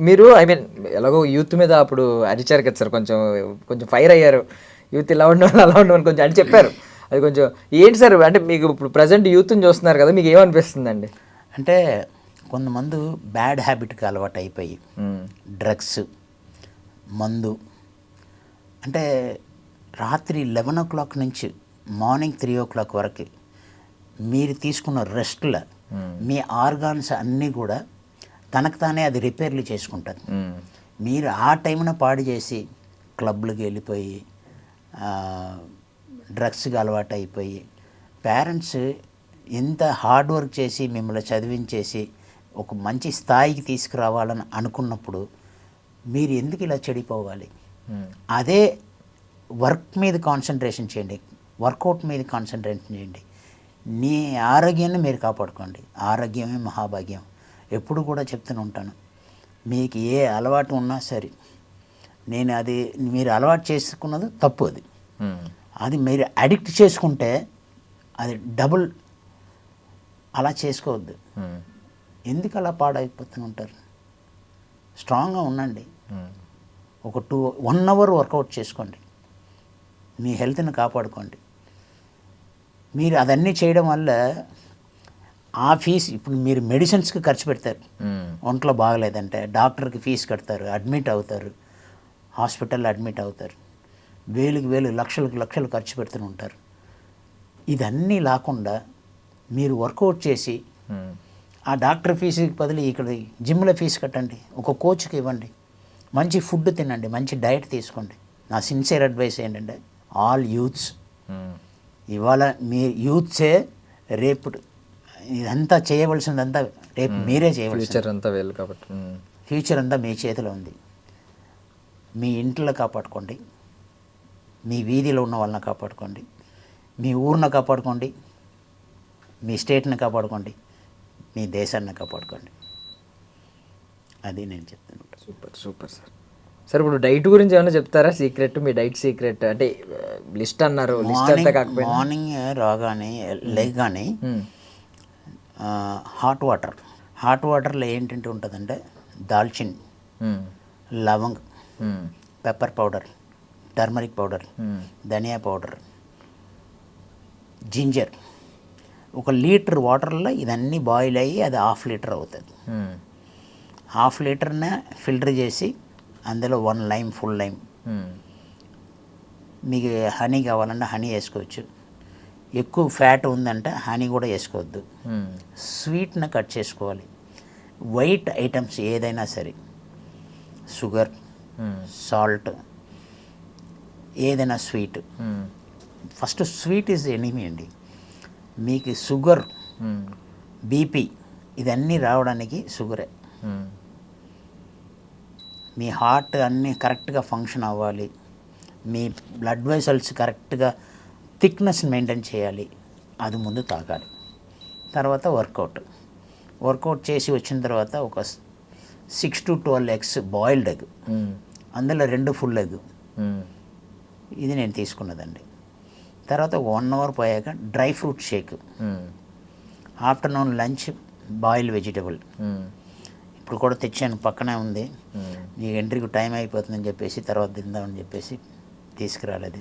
మీరు ఎలాగో యూత్ మీద అప్పుడు అరిచారు కదా సార్, కొంచెం ఫైర్ అయ్యారు, యూత్ ఇలా ఉండమని అలా ఉండమని కొంచెం అని చెప్పారు. అది కొంచెం ఏంటి సార్, అంటే మీకు ఇప్పుడు ప్రజెంట్ యూత్ని చూస్తున్నారు కదా, మీకు ఏమనిపిస్తుందండి? అంటే కొంతమంది బ్యాడ్ హ్యాబిట్కి అలవాటు అయిపోయి డ్రగ్స్, మందు, అంటే రాత్రి 11 o'clock నుంచి మార్నింగ్ 3 o'clock వరకు మీరు తీసుకున్న రెస్ట్లో మీ ఆర్గాన్స్ అన్నీ కూడా తనకు తానే అది రిపేర్లు చేసుకుంటుంది. మీరు ఆ టైంన పాడు చేసి క్లబ్లకు వెళ్ళిపోయి డ్రగ్స్కి అలవాటు అయిపోయి, పేరెంట్స్ ఎంత హార్డ్ వర్క్ చేసి మిమ్మల్ని చదివించేసి ఒక మంచి స్థాయికి తీసుకురావాలని అనుకున్నప్పుడు మీరు ఎందుకు ఇలా చెడిపోవాలి? అదే వర్క్ మీద కాన్సన్ట్రేషన్ చేయండి, వర్కౌట్ మీద కాన్సన్ట్రేషన్ చేయండి, నీ ఆరోగ్యాన్ని మీరు కాపాడుకోండి. ఆరోగ్యమే మహాభాగ్యం. ఎప్పుడు కూడా చెప్తూనే ఉంటాను, మీకు ఏ అలవాటు ఉన్నా సరే, నేను అది మీరు అలవాటు చేసుకున్నది తప్పు, అది మీరు అడిక్ట్ చేసుకుంటే అది డబుల్. అలా చేసుకోవద్దు. ఎందుకు అలా పాడైపోతూ ఉంటారు? స్ట్రాంగ్గా ఉండండి. ఒక 1 hour వర్కౌట్ చేసుకోండి, మీ హెల్త్ని కాపాడుకోండి. మీరు అదన్నీ చేయడం వల్ల ఆ ఫీజు, ఇప్పుడు మీరు మెడిసిన్స్కి ఖర్చు పెడతారు, ఒంట్లో బాగలేదంటే డాక్టర్కి ఫీజు కడతారు, అడ్మిట్ అవుతారు, హాస్పిటల్లో అడ్మిట్ అవుతారు, వేలు లక్షలు ఖర్చు పెడుతూ ఉంటారు. ఇదన్నీ లేకుండా మీరు వర్కౌట్ చేసి ఆ డాక్టర్ ఫీజుకి బదులు ఇక్కడ జిమ్లో ఫీజు కట్టండి, ఒక కోచ్కి ఇవ్వండి, మంచి ఫుడ్ తినండి, మంచి డైట్ తీసుకోండి. నా సిన్సియర్ అడ్వైస్ ఏంటంటే ఆల్ యూత్స్. ఇవాళ మీ యూత్సే రేపు ఇదంతా చేయవలసిందంతా రేపు మీరే చేయవలసింది. ఫ్యూచర్ అంతా వేలు కాబట్టి. ఫ్యూచర్ అంతా మీ చేతిలో ఉంది. మీ ఇంట్లో కాపాడుకోండి, మీ వీధిలో ఉన్న వాళ్ళని కాపాడుకోండి, మీ ఊరిని కాపాడుకోండి, మీ స్టేట్ని కాపాడుకోండి, మీ దేశాన్ని కాపాడుకోండి. అది నేను చెప్తున్నాను. Super super sir. సార్ ఇప్పుడు డైట్ గురించి ఏమైనా చెప్తారా? సీక్రెట్, మీ డైట్ సీక్రెట్ అంటే లిస్ట్ అన్నారు, లిస్ట్ అంతా కాకపోయినా మార్నింగ్ రాగానే లేగానే హాట్ వాటర్లో ఏంటంటే ఉంటుందంటే దాల్చిన్, లవంగ్, పెప్పర్ పౌడర్, టర్మరిక్ పౌడర్, ధనియా పౌడర్, జింజర్. 1 లీటర్ వాటర్లో ఇదన్నీ బాయిల్ అయ్యి అది 1/2 లీటర్ అవుతుంది. 1/2 లీటర్నే ఫిల్టర్ చేసి అందులో 1 లైమ్, ఫుల్ లైమ్. మీకు హనీ కావాలంటే హనీ వేసుకోవచ్చు. ఎక్కువ ఫ్యాట్ ఉందంటే హనీ కూడా వేసుకోవద్దు. స్వీట్ని కట్ చేసుకోవాలి. వైట్ ఐటమ్స్ ఏదైనా సరే, షుగర్, సాల్ట్, ఏదైనా sweet. First sweet is enemy అండి. మీకు షుగర్, బీపీ ఇదన్నీ రావడానికి షుగరే. మీ హార్ట్ అన్నీ కరెక్ట్గా ఫంక్షన్ అవ్వాలి, మీ బ్లడ్ వెసల్స్ కరెక్ట్గా థిక్నెస్ మెయింటైన్ చేయాలి, అది ముందు తాగాలి. తర్వాత వర్కౌట్ చేసి వచ్చిన తర్వాత ఒక 6 to 12 ఎగ్స్ బాయిల్డ్ ఎగ్, అందులో 2 ఫుల్ ఎగ్. ఇది నేను తీసుకున్నదండి. తర్వాత 1 అవర్ పోయాక dry fruit shake. Afternoon lunch boiled vegetable. ఇప్పుడు కూడా తెచ్చాను, పక్కనే ఉంది. ఈ ఎంట్రీకి టైం అయిపోతుందని చెప్పేసి తర్వాత తిందామని చెప్పేసి తీసుకురాలేదు.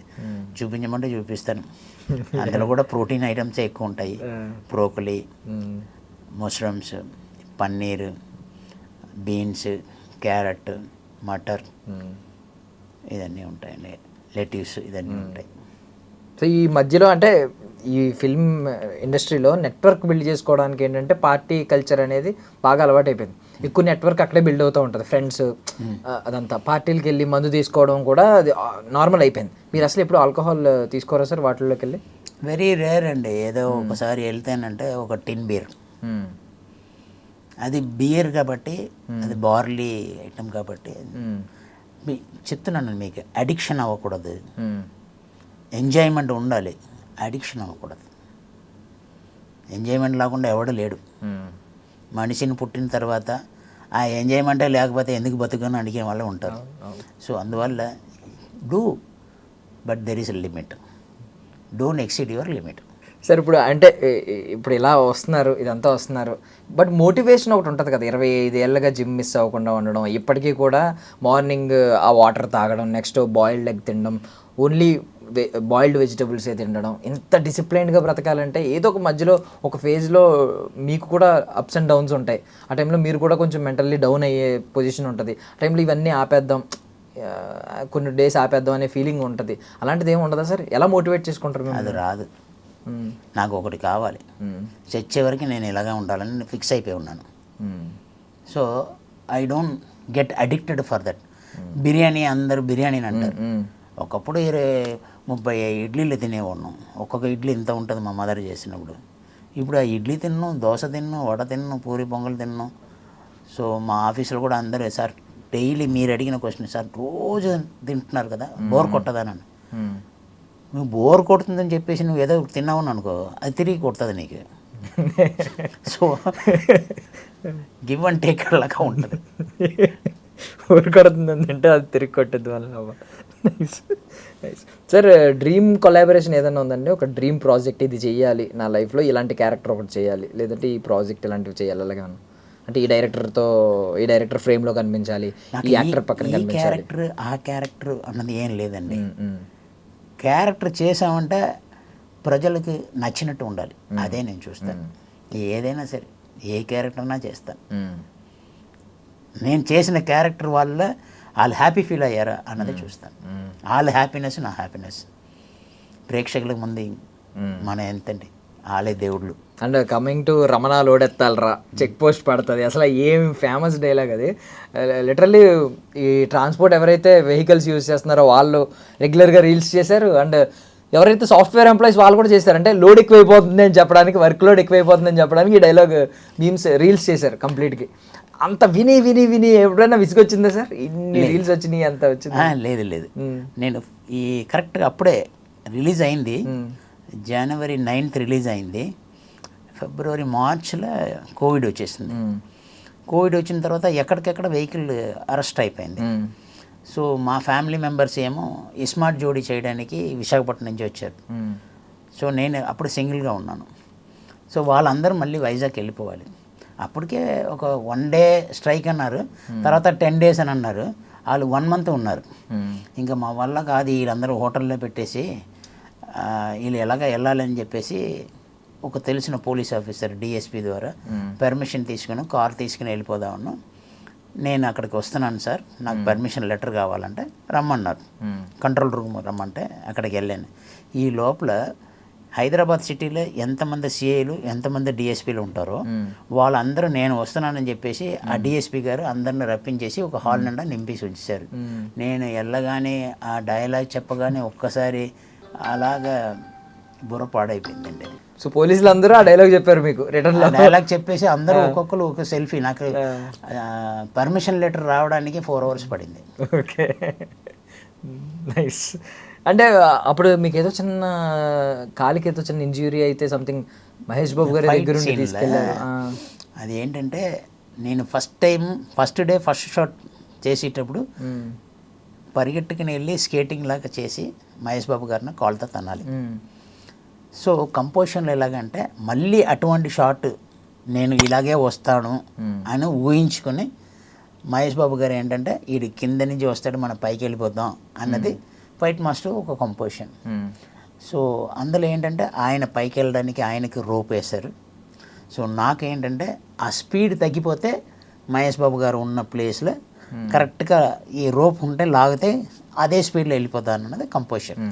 చూపించమంటే చూపిస్తాను. అందులో కూడా ప్రోటీన్ ఐటమ్సే ఎక్కువ ఉంటాయి. Broccoli, mushrooms, paneer, beans, carrot, matar ఇవన్నీ ఉంటాయండి. లెట్యూస్ ఇవన్నీ ఉంటాయి. సో ఈ మధ్యలో అంటే ఈ ఫిల్మ్ ఇండస్ట్రీలో నెట్వర్క్ బిల్డ్ చేసుకోవడానికి ఏంటంటే పార్టీ కల్చర్ అనేది బాగా అలవాటు అయిపోయింది. ఎక్కువ నెట్వర్క్ అక్కడే బిల్డ్ అవుతూ ఉంటుంది. ఫ్రెండ్స్ అదంతా పార్టీలకి వెళ్ళి మందు తీసుకోవడం కూడా అది నార్మల్ అయిపోయింది. మీరు అసలు ఎప్పుడు ఆల్కహాల్ తీసుకోరా సార్ వాటిల్లోకి వెళ్ళి? వెరీ రేర్ అండి. ఏదో ఒకసారి వెళ్తేనంటే ఒక టిన్ బీర్. అది బియర్ కాబట్టి, అది బార్లీ ఐటమ్ కాబట్టి చెప్తున్నాను మీకు, అడిక్షన్ అవ్వకూడదు. ఎంజాయ్మెంట్ ఉండాలి, అడిక్షన్ అవ్వకూడదు. ఎంజాయ్మెంట్ లేకుండా ఎవడు లేడు. మనిషిని పుట్టిన తర్వాత ఆ ఎంజాయ్మెంటే లేకపోతే ఎందుకు బతుకని అడిగే వాళ్ళు ఉంటారు. సో అందువల్ల do, but there is a limit. Don't exceed your limit. Sir ఇప్పుడు అంటే ఇప్పుడు ఇలా వస్తున్నారు, ఇదంతా వస్తున్నారు, బట్ మోటివేషన్ ఒకటి ఉంటుంది కదా. 25 ఏళ్ళగా జిమ్ మిస్ అవ్వకుండా ఉండడం, ఇప్పటికీ కూడా మార్నింగ్ ఆ వాటర్ తాగడం, నెక్స్ట్ బాయిల్డ్ ఎగ్ తినడం, ఓన్లీ బాయిల్డ్ వెజిటబుల్సే తినడం, ఇంత డిసిప్లైన్డ్గా బ్రతకాలంటే ఏదో ఒక మధ్యలో ఒక ఫేజ్లో మీకు కూడా అప్స్ అండ్ డౌన్స్ ఉంటాయి. ఆ టైంలో మీరు కూడా కొంచెం మెంటల్లీ డౌన్ అయ్యే పొజిషన్ ఉంటుంది. ఆ టైంలో ఇవన్నీ ఆపేద్దాం, కొన్ని డేస్ ఆపేద్దాం అనే ఫీలింగ్ ఉంటుంది. అలాంటిది ఏమి ఉండదా సార్? ఎలా మోటివేట్ చేసుకుంటారు మీరు? అది రాదు. నాకు ఒకటి కావాలి, చచ్చే వరకు నేను ఇలాగా ఉండాలని ఫిక్స్ అయిపోయి ఉన్నాను. So I don't get addicted for that. Biryani, అందరూ బిర్యానీ అంటారు. ఒకప్పుడు 30 ఇడ్లీలు తినేవాడినాం. ఒక్కొక్క ఇడ్లీ ఇంత ఉంటుంది మా మదర్ చేసినప్పుడు. ఇప్పుడు ఆ ఇడ్లీ తిన్నాం, దోశ తిన్నాం, వడ తిన్నాం, పూరి పొంగల్ తిన్నాం. సో మా ఆఫీసులో కూడా అందరూ, సార్ డైలీ మీరు అడిగిన క్వశ్చన్, సార్ రోజు తింటున్నారు కదా, బోర్ కొట్టదానని. నువ్వు బోర్ కొడుతుందని చెప్పేసి నువ్వు ఏదో తిన్నావు అనుకో, అది తిరిగి కొడుతుంది నీకు. సో గివ్ అండ్ టేక్ లాగా ఉంటుంది. బోర్ కొడుతుందని తింటే అది తిరిగి కొట్టద్దు వల్ల. సార్ డ్రీమ్ కొలాబరేషన్ ఏదైనా ఉందండి? ఒక డ్రీమ్ ప్రాజెక్ట్, ఇది చేయాలి నా లైఫ్లో, ఇలాంటి క్యారెక్టర్ ఒకటి చేయాలి, లేదంటే ఈ ప్రాజెక్ట్ ఇలాంటివి చేయాలి, అలాగే అంటే ఈ డైరెక్టర్ ఫ్రేమ్లో కనిపించాలి, ఈ యాక్టర్ పక్కన కనిపించాలి. క్యారెక్టర్, ఆ క్యారెక్టర్ అన్నది ఏం లేదండి. క్యారెక్టర్ చేసామంటే ప్రజలకు నచ్చినట్టు ఉండాలి, అదే నేను చూస్తాను. ఏదైనా సరే, ఏ క్యారెక్టర్ అయినా చేస్తాను. నేను చేసిన క్యారెక్టర్ వల్ల వాళ్ళు హ్యాపీ ఫీల్ అయ్యారా అన్నది చూస్తాను. వాళ్ళ హ్యాపీనెస్ నా హ్యాపీనెస్. ప్రేక్షకులకు ముందు మన ఎంతండి వాళ్ళే దేవుళ్ళు. అండ్ కమింగ్ టు రమణ లోడెత్తాలరా చెక్ పోస్ట్ పడుతుంది, అసలు ఏం ఫేమస్ డైలాగ్ అది. లిటరల్లీ ఈ ట్రాన్స్పోర్ట్ ఎవరైతే వెహికల్స్ యూజ్ చేస్తున్నారో వాళ్ళు రెగ్యులర్గా రీల్స్ చేశారు. అండ్ ఎవరైతే సాఫ్ట్వేర్ ఎంప్లాయీస్ వాళ్ళు కూడా చేశారు. అంటే లోడ్ ఎక్కువైపోతుంది అని చెప్పడానికి, వర్క్ లోడ్ ఎక్కువైపోతుంది అని చెప్పడానికి ఈ డైలాగ్ మీమ్స్ రీల్స్ చేశారు కంప్లీట్గా. అంత విని విని విని ఎప్పుడైనా విసుగొచ్చిందా సార్? ఇన్ని రీల్స్ వచ్చినాయి అంత వచ్చింది? లేదు లేదు, నేను ఈ కరెక్ట్గా అప్పుడే రిలీజ్ అయింది, జనవరి 9th రిలీజ్ అయింది. ఫిబ్రవరి మార్చ్లో కోవిడ్ వచ్చేసింది. కోవిడ్ వచ్చిన తర్వాత ఎక్కడికెక్కడ వెహికల్ అరెస్ట్ అయిపోయింది. సో మా ఫ్యామిలీ మెంబర్స్ ఏమో ఇస్మార్ట్ జోడీ చేయడానికి విశాఖపట్నం నుంచి వచ్చారు. సో నేను అప్పుడు సింగిల్గా ఉన్నాను. సో వాళ్ళందరూ మళ్ళీ వైజాగ్ వెళ్ళిపోవాలి. అప్పటికే ఒక 1 day స్ట్రైక్ అన్నారు, తర్వాత 10 days అని అన్నారు. వాళ్ళు 1 month ఉన్నారు. ఇంకా మా వల్ల కాదు, వీళ్ళందరూ హోటల్లో పెట్టేసి వీళ్ళు ఎలాగ వెళ్ళాలని చెప్పేసి ఒక తెలిసిన పోలీస్ ఆఫీసర్ డిఎస్పీ ద్వారా పర్మిషన్ తీసుకుని కార్ తీసుకుని వెళ్ళిపోదామను. నేను అక్కడికి వస్తున్నాను సార్, నాకు పర్మిషన్ లెటర్ కావాలంటే రమ్మన్నారు. కంట్రోల్ రూమ్ రమ్మంటే అక్కడికి వెళ్ళాను. ఈ లోపల హైదరాబాద్ సిటీలో ఎంతమంది సిఐలు ఎంతమంది డిఎస్పీలు ఉంటారో వాళ్ళందరూ నేను వస్తున్నానని చెప్పేసి ఆ డిఎస్పీ గారు అందరిని రప్పించేసి ఒక హాల్ నిండా నింపేసి ఉంచారు. నేను వెళ్ళగానే ఆ డైలాగ్ చెప్పగానే ఒక్కసారి అలాగా బుర్ర పాడైపోయిందండి. సో పోలీసులు అందరూ ఆ డైలాగ్ చెప్పారు మీకు రిటర్న్ డైలాగ్ చెప్పేసి అందరూ ఒక్కొక్కరు ఒక సెల్ఫీ. నాకు పర్మిషన్ లెటర్ రావడానికి 4 hours పడింది. Okay, nice. అంటే అప్పుడు మీకు ఏదో చిన్న కాలికి ఏదో చిన్న ఇంజ్యూరీ అయితే సంథింగ్ మహేష్ బాబు గారి దగ్గర నుండి తీసుకెళ్ళారు. అది ఏంటంటే నేను ఫస్ట్ డే ఫస్ట్ షాట్ చేసేటప్పుడు పరిగెట్టుకుని వెళ్ళి స్కేటింగ్ లాగా చేసి మహేష్ బాబు గారిని కాల్తో తన్నాలి. సో కంపోజిషన్లో ఎలాగంటే మళ్ళీ అటువంటి షాట్ నేను ఇలాగే వస్తాను అని ఊహించుకొని మహేష్ బాబు గారు ఏంటంటే వీడి కింద నుంచి వస్తాడు మనం పైకి వెళ్ళిపోదాం అన్నది ఫైట్ మాస్టర్ ఒక కంపోజిషన్. సో అందులో ఏంటంటే ఆయన పైకి వెళ్ళడానికి ఆయనకి రోప్ వేశారు. సో నాకేంటంటే ఆ స్పీడ్ తగ్గిపోతే మహేష్ బాబు గారు ఉన్న ప్లేస్లో కరెక్ట్గా ఈ రోప్ ఉంటే లాగితే అదే స్పీడ్లో వెళ్ళిపోతాను అన్నది కంపోజిషన్.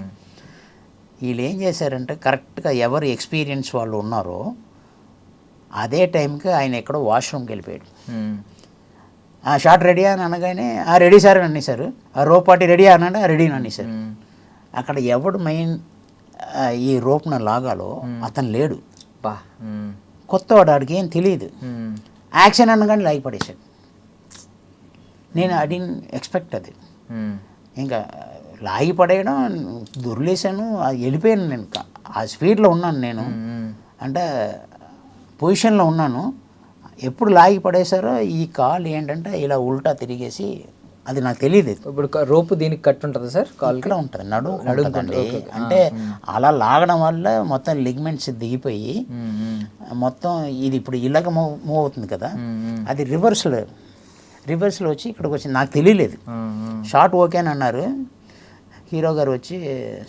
వీళ్ళు ఏం చేశారంటే కరెక్ట్గా ఎవరు ఎక్స్పీరియన్స్ వాళ్ళు ఉన్నారో అదే టైంకి ఆయన ఎక్కడో వాష్రూమ్కి వెళ్ళిపోయాడు. ఆ షాట్ రెడీ అని అనగానే రెడీ సార్ అని అనేసారు. ఆ రోప్ పార్టీ రెడీ అన్నాడు, రెడీ అని అనేసారు. అక్కడ ఎవడు మెయిన్ ఈ రోప్ను లాగాలో అతను లేడు. కొత్తవాడు, ఆడికి ఏం తెలియదు. యాక్షన్ అనగానే లాగి పడేశాడు. నేను ఐ డిడ్ంట్ ఎక్స్పెక్ట్ అది. ఇంకా లాగి పడేయడం దొర్లేసాను, వెళ్ళిపోయాను. నేను ఆ స్పీడ్లో ఉన్నాను, నేను అంటే పొజిషన్లో ఉన్నాను. ఎప్పుడు లాగి పడేశారో ఈ కాల్ ఏంటంటే ఇలా ఉల్టా తిరిగేసి, అది నాకు తెలియదు. ఇప్పుడు రోపు దీనికి కట్ ఉంటుంది సార్, కాల్ ఇక్కడ ఉంటుంది, నడుండి. అంటే అలా లాగడం వల్ల మొత్తం లిగ్మెంట్స్ దిగిపోయి మొత్తం ఇది ఇప్పుడు ఇలాగ మూవ్ అవుతుంది కదా, అది రివర్స్లో వచ్చి ఇక్కడికి వచ్చి నాకు తెలియలేదు. షార్ట్ ఓకే అని అన్నారు. హీరో గారు వచ్చి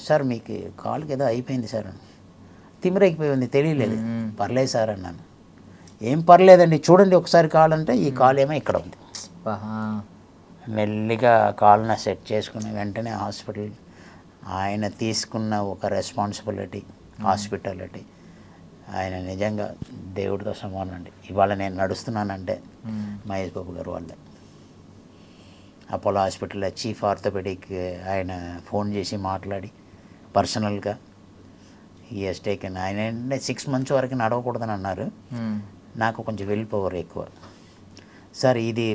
సార్ మీకు కాలుకి ఏదో అయిపోయింది సార్, తిమిరైపోయి ఉంది, తెలియలేదు. పర్లేదు సార్ అన్నాను. ఏం పర్లేదండి చూడండి ఒకసారి కాల్ అంటే ఈ కాల్ ఏమో ఇక్కడ ఉంది. మెల్లిగా కాల్ని సెట్ చేసుకుని వెంటనే హాస్పిటల్ ఆయన తీసుకున్న ఒక రెస్పాన్సిబిలిటీ, హాస్పిటాలిటీ ఆయన నిజంగా దేవుడితో సమానం అండి. ఇవాళ నేను నడుస్తున్నానంటే మహేష్ బాబు గారు వాళ్ళే. అపోలో హాస్పిటల్లో చీఫ్ ఆర్థోపెడిక్ ఆయన ఫోన్ చేసి మాట్లాడి పర్సనల్గా ఈ టేకెన్. ఆయన ఏంటంటే 6 months వరకు నడవకూడదని అన్నారు. నాకు కొంచెం విల్ పవర్ ఎక్కువ. సార్ ఇది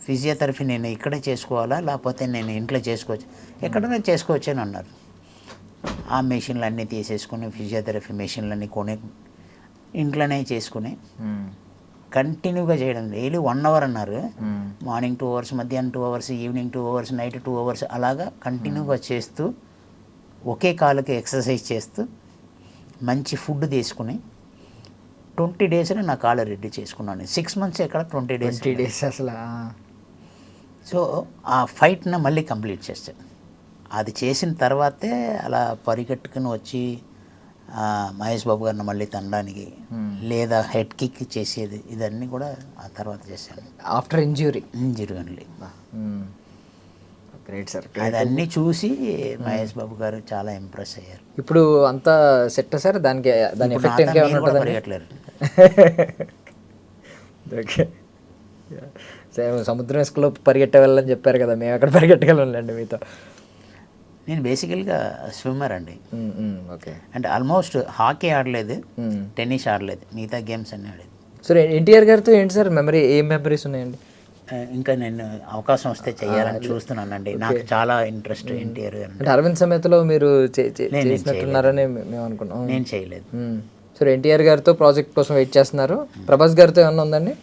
ఫిజియోథెరపీ నేను ఇక్కడే చేసుకోవాలా లేకపోతే నేను ఇంట్లో చేసుకోవచ్చు? ఎక్కడైనా చేసుకోవచ్చు అని అన్నారు. ఆ మెషిన్లు అన్నీ తీసేసుకుని ఫిజియోథెరపీ మెషిన్లన్నీ కొని ఇంట్లోనే చేసుకుని కంటిన్యూగా చేయడం. డైలీ 1 hour అన్నారు. మార్నింగ్ 2 hours, మధ్యాహ్నం 2 hours, evening 2 hours, night 2 hours అలాగా కంటిన్యూగా చేస్తూ ఒకే కాలుకి ఎక్సర్సైజ్ చేస్తూ మంచి ఫుడ్ తీసుకుని 20 daysలో నా కాలు రెడీ చేసుకున్నాను. 6 months ఎక్కడ 20 days అసలు. సో ఆ ఫైట్ని మళ్ళీ కంప్లీట్ చేశాను. అది చేసిన తర్వాతే అలా పరిగెట్టుకుని వచ్చి మహేష్ బాబు గారిని మళ్ళీ తనడానికి లేదా హెడ్ కిక్ చేసేది ఇదన్నీ కూడా ఆ తర్వాత చేశాను. After injury only. Great sir. అదన్నీ చూసి మహేష్ బాబు గారు చాలా ఇంప్రెస్ అయ్యారు. ఇప్పుడు అంతా సెట్ సార్, దాని ఇప్పుడు ఎఫెక్ట్ నాతో ఇంకేమైనా మీరు కూడా ఉంటుందా? పరిగెట్టలేరు. ఓకే, సముద్రం ఇసుకలో పరిగెట్టే వెళ్ళని చెప్పారు కదా, మేము ఎక్కడ పరిగెట్టగలండి మీతో. నేను బేసికల్గా స్విమ్మర్ అండి. ఓకే, అంటే ఆల్మోస్ట్ హాకీ ఆడలేదు, టెన్నిస్ ఆడలేదు, మిగతా గేమ్స్ అన్నీ ఆడలేదు. సార్ ఎన్టీఆర్ గారితో ఏంటి సార్ మెమరీ, ఏం మెమరీస్ ఉన్నాయండి? ఇంకా నేను అవకాశం వస్తే చెయ్యాలని చూస్తున్నానండి. నాకు చాలా ఇంట్రెస్ట్ ఎన్టీఆర్ గారు. అంటే అరవింద్ సమేతలో మీరు చేసినట్టున్నారని మేము అనుకున్నాం. నేను చేయలేదు. సార్ ఎన్టీఆర్ గారితో ప్రాజెక్ట్ కోసం వెయిట్ చేస్తున్నారు. ప్రభాస్ గారితో ఏమన్నా ఉందండి?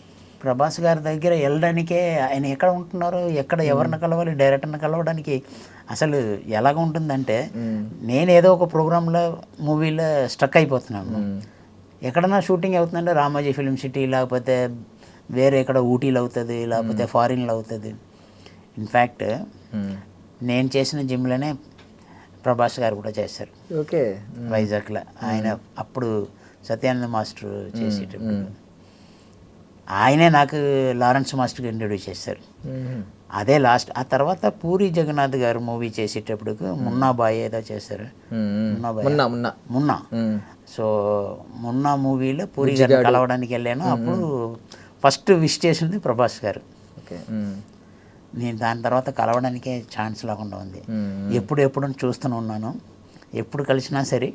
ప్రభాస్ గారి దగ్గర వెళ్ళడానికే, ఆయన ఎక్కడ ఉంటున్నారో, ఎక్కడ ఎవరిని కలవాలి, డైరెక్టర్ని కలవడానికి అసలు ఎలాగ ఉంటుందంటే, నేను ఏదో ఒక ప్రోగ్రాంలో మూవీలో స్టక్ అయిపోతున్నాను. ఎక్కడన్నా షూటింగ్ అవుతుందంటే రామోజీ ఫిల్మ్ సిటీ, లేకపోతే వేరే ఎక్కడ ఊటీలో అవుతుంది, లేకపోతే ఫారిన్లో అవుతుంది. ఇన్ఫ్యాక్ట్ నేను చేసిన జిమ్లోనే ప్రభాస్ గారు కూడా చేశారు. ఓకే, వైజాగ్లో. ఆయన అప్పుడు సత్యానంద మాస్టర్ చేసేటప్పుడు ఆయనే నాకు లారెన్స్ మాస్టర్కి ఇంట్రడ్యూస్ చేశారు. అదే లాస్ట్. ఆ తర్వాత పూరి జగన్నాథ్ గారు మూవీ చేసేటప్పుడు మున్నాబాయ్ ఏదో చేశారు. మున్నా. సో మున్నా మూవీలో పూరి గారిని కలవడానికి వెళ్ళాను. అప్పుడు ఫస్ట్ విష్ చేసింది ప్రభాస్ గారు. ఓకే, నేను దాని తర్వాత కలవడానికే ఛాన్స్ లేకుండా ఉంది. ఎప్పుడు చూస్తూనే ఉన్నాను. ఎప్పుడు కలిసినా సరే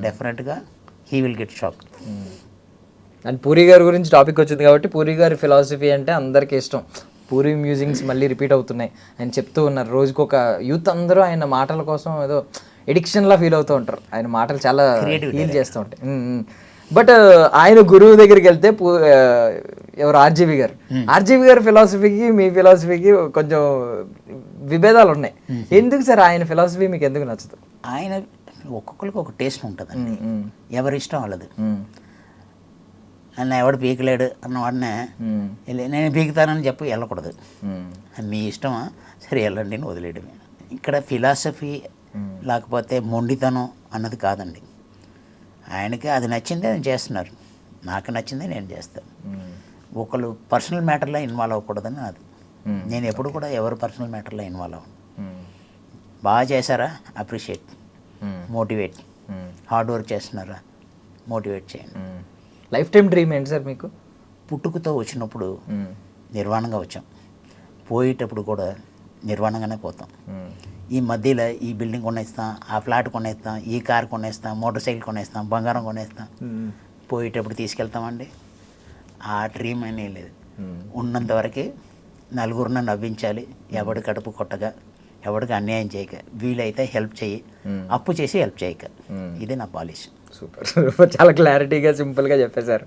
డెఫినెట్గా he will get shock. And puri గారి గురించి టాపిక్ వచ్చింది కాబట్టి, పూరి గారి ఫిలాసఫీ అంటే అందరికీ ఇష్టం. పూరి మ్యూజిక్స్ మళ్ళీ రిపీట్ అవుతున్నాయి. ఆయన చెప్తూ ఉన్నారు, రోజుకి ఒక యూత్ అందరూ ఆయన మాటల కోసం ఏదో ఎడిక్షన్లా ఫీల్ అవుతూ ఉంటారు. ఆయన మాటలు చాలా హీల్ చేస్తూ ఉంటాయి. బట్ ఆయన గురువు దగ్గరికి వెళ్తే ఎవరు ఆర్జీవి గారు ఫిలాసఫీకి మీ ఫిలాసఫీకి కొంచెం విభేదాలు ఉన్నాయి. ఎందుకు సార్ ఆయన ఫిలాసఫీ మీకు ఎందుకు నచ్చదు? ఆయన ఒక్కొక్కరికి ఒక టేస్ట్ ఉంటుందండి, ఎవరి ఇష్టం వాళ్ళది. నన్ను ఎవడు పీకలేడు అన్నవాడినే నేను పీకుతానని చెప్పి వెళ్ళకూడదు. మీ ఇష్టమా, సరే వెళ్ళండి అని వదిలేయడమే. ఇక్కడ ఫిలాసఫీ లేకపోతే మొండితనం అన్నది కాదండి. ఆయనకి అది నచ్చిందే ఆయన చేస్తున్నారు, నాకు నచ్చిందే నేను చేస్తాను. ఒకళ్ళు పర్సనల్ మ్యాటర్లో ఇన్వాల్వ్ అవ్వకూడదని అది. నేను ఎప్పుడు కూడా ఎవరు పర్సనల్ మ్యాటర్లో ఇన్వాల్వ్ అవ్వను. బాగా చేశారా అప్రిషియేట్, మోటివేట్. హార్డ్ వర్క్ చేస్తున్నారా, మోటివేట్ చేయండి. లైఫ్ టైం డ్రీమ్ ఏంటి సార్ మీకు? పుట్టుకతో వచ్చినప్పుడు నిర్వాణంగా వచ్చాం, పోయేటప్పుడు కూడా నిర్వాణంగానే పోతాం. ఈ మధ్యలో ఈ బిల్డింగ్ కొనేస్తాం, ఆ ఫ్లాట్ కొనేస్తాం, ఈ కార్ కొనేస్తాం, మోటార్ సైకిల్ కొనేస్తాం, బంగారం కొనేస్తాం. పోయేటప్పుడు తీసుకెళ్తామండి. ఆ డ్రీమ్ అనే లేదు. ఉన్నంతవరకు నలుగురిని నవ్వించాలి, ఎవడి కడుపు కొట్టగా, ఎవడికి అన్యాయం చేయక, వీలైతే హెల్ప్ చేయి, అప్పు చేసి హెల్ప్ చేయక. ఇదే నా పాలసీ. సూపర్, చాలా క్లారిటీగా సింపుల్గా చెప్పేశారు.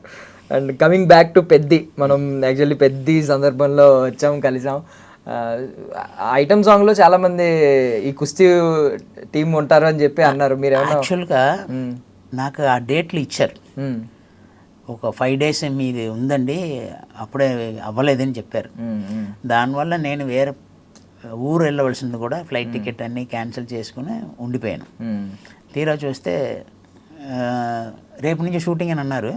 And coming back to Peddi, మనం యాక్చువల్లీ పెద్ది సందర్భంలో వచ్చాం, కలిసాం. ఐటమ్ సాంగ్లో చాలామంది ఈ కుస్తీ టీం ఉంటారు అని చెప్పి అన్నారు. మీరు యాక్చువల్గా నాకు ఆ డేట్లు ఇచ్చారు. ఒక 5 days మీది ఉందండి, అప్పుడే అవ్వలేదని చెప్పారు. దానివల్ల నేను వేరే ఊరు వెళ్ళవలసింది కూడా ఫ్లైట్ టికెట్ అన్నీ క్యాన్సిల్ చేసుకుని ఉండిపోయాను. తీరా చూస్తే రేపు నుంచి షూటింగ్ అని అన్నారు.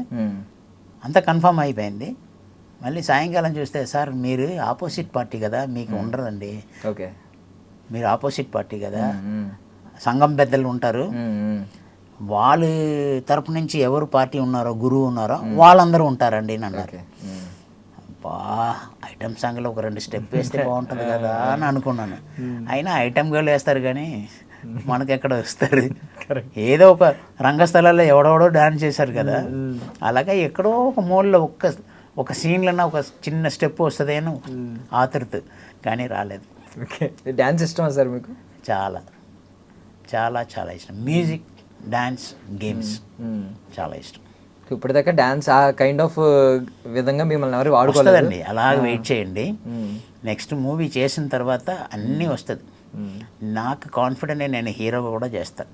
అంతా కన్ఫర్మ్ అయిపోయింది. మళ్ళీ సాయంకాలం చూస్తే, సార్ మీరు ఆపోజిట్ పార్టీ కదా, మీకు ఉండదండి. ఓకే, మీరు ఆపోజిట్ పార్టీ కదా, సంఘం పెద్దలు ఉంటారు, వాళ్ళ తరపు నుంచి ఎవరు పార్టీ ఉన్నారో, గురువు ఉన్నారో వాళ్ళందరూ ఉంటారండి అని అన్నారు. బా ఐటమ్ సాంగ్లో ఒక 2 స్టెప్ వేస్తే బాగుంటుంది కదా అని అనుకున్నాను. అయినా ఐటమ్ గర్ల్ వేస్తారు కానీ మనకెక్కడ వస్తారు. ఏదో ఒక రంగస్థలాల్లో ఎవడెవడో డాన్స్ చేశారు కదా, అలాగే ఎక్కడో ఒక మూలలో ఒక సీన్లన్నా ఒక చిన్న స్టెప్ వస్తుంది అని ఆతృత, కానీ రాలేదు. ఓకే, డ్యాన్స్ ఇష్టమా సార్ మీకు? చాలా చాలా చాలా ఇష్టం. మ్యూజిక్, డ్యాన్స్, గేమ్స్ చాలా ఇష్టం. ఇప్పటిదాకా డ్యాన్స్ ఆ కైండ్ ఆఫ్ విధంగా మిమ్మల్ని ఎవరు వాడుకోలేదండి. అలాగే వెయిట్ చేయండి. నెక్స్ట్ మూవీ చేసిన తర్వాత అన్నీ వస్తుంది. నాకు కాన్ఫిడెంట్, నేను హీరోగా కూడా చేస్తాను,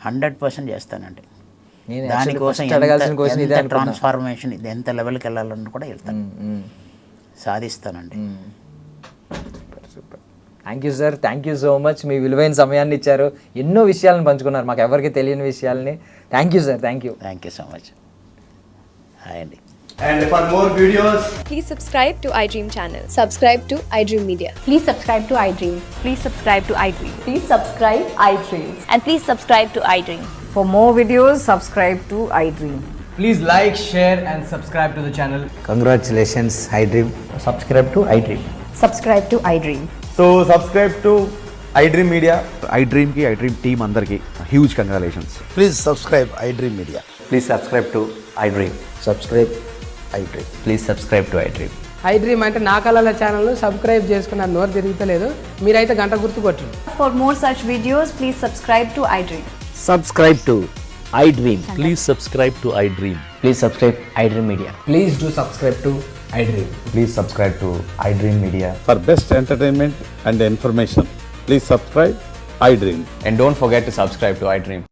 100% చేస్తానండి. దానికోసం ట్రాన్స్ఫార్మేషన్, ఇది ఎంత లెవెల్కి వెళ్ళాలని కూడా వెళ్తాను, సాధిస్తానండి. Super, thank you sir, thank you so much. మీ విలువైన సమయాన్ని ఇచ్చారు, ఎన్నో విషయాలను పంచుకున్నారు, మాకు ఎవరికి తెలియని విషయాల్ని. Thank you sir, thank you so much. Hi అండి. And for more videos, Please subscribe to iDream channel. Subscribe to iDream Media. Please subscribe to iDream. Please subscribe to iDream. Please subscribe iDream. And please subscribe to iDream. For more videos, subscribe to iDream. Please like share and subscribe to the channel. Congratulations iDream. Subscribe to iDream. Subscribe to iDream. so subscribe to iDream Media. iDream కి iDream టీమ్ అందరికి huge congratulations. Please subscribe iDream Media. Please subscribe to iDream. Subscribe iDream. Please subscribe to iDream. iDream అంటే నా కళల ఛానల్ సబ్స్క్రైబ్ చేసుకున్న నోరు తిరుగుతలేదు, మీరైతే గంట గుర్తు కొట్టండి. For more such videos, please subscribe to iDream. Subscribe to iDream. Please subscribe to iDream. Please subscribe iDream Media. Please do subscribe to iDream. Please subscribe to iDream Media. For best entertainment and information, please subscribe iDream. And don't forget to subscribe to iDream.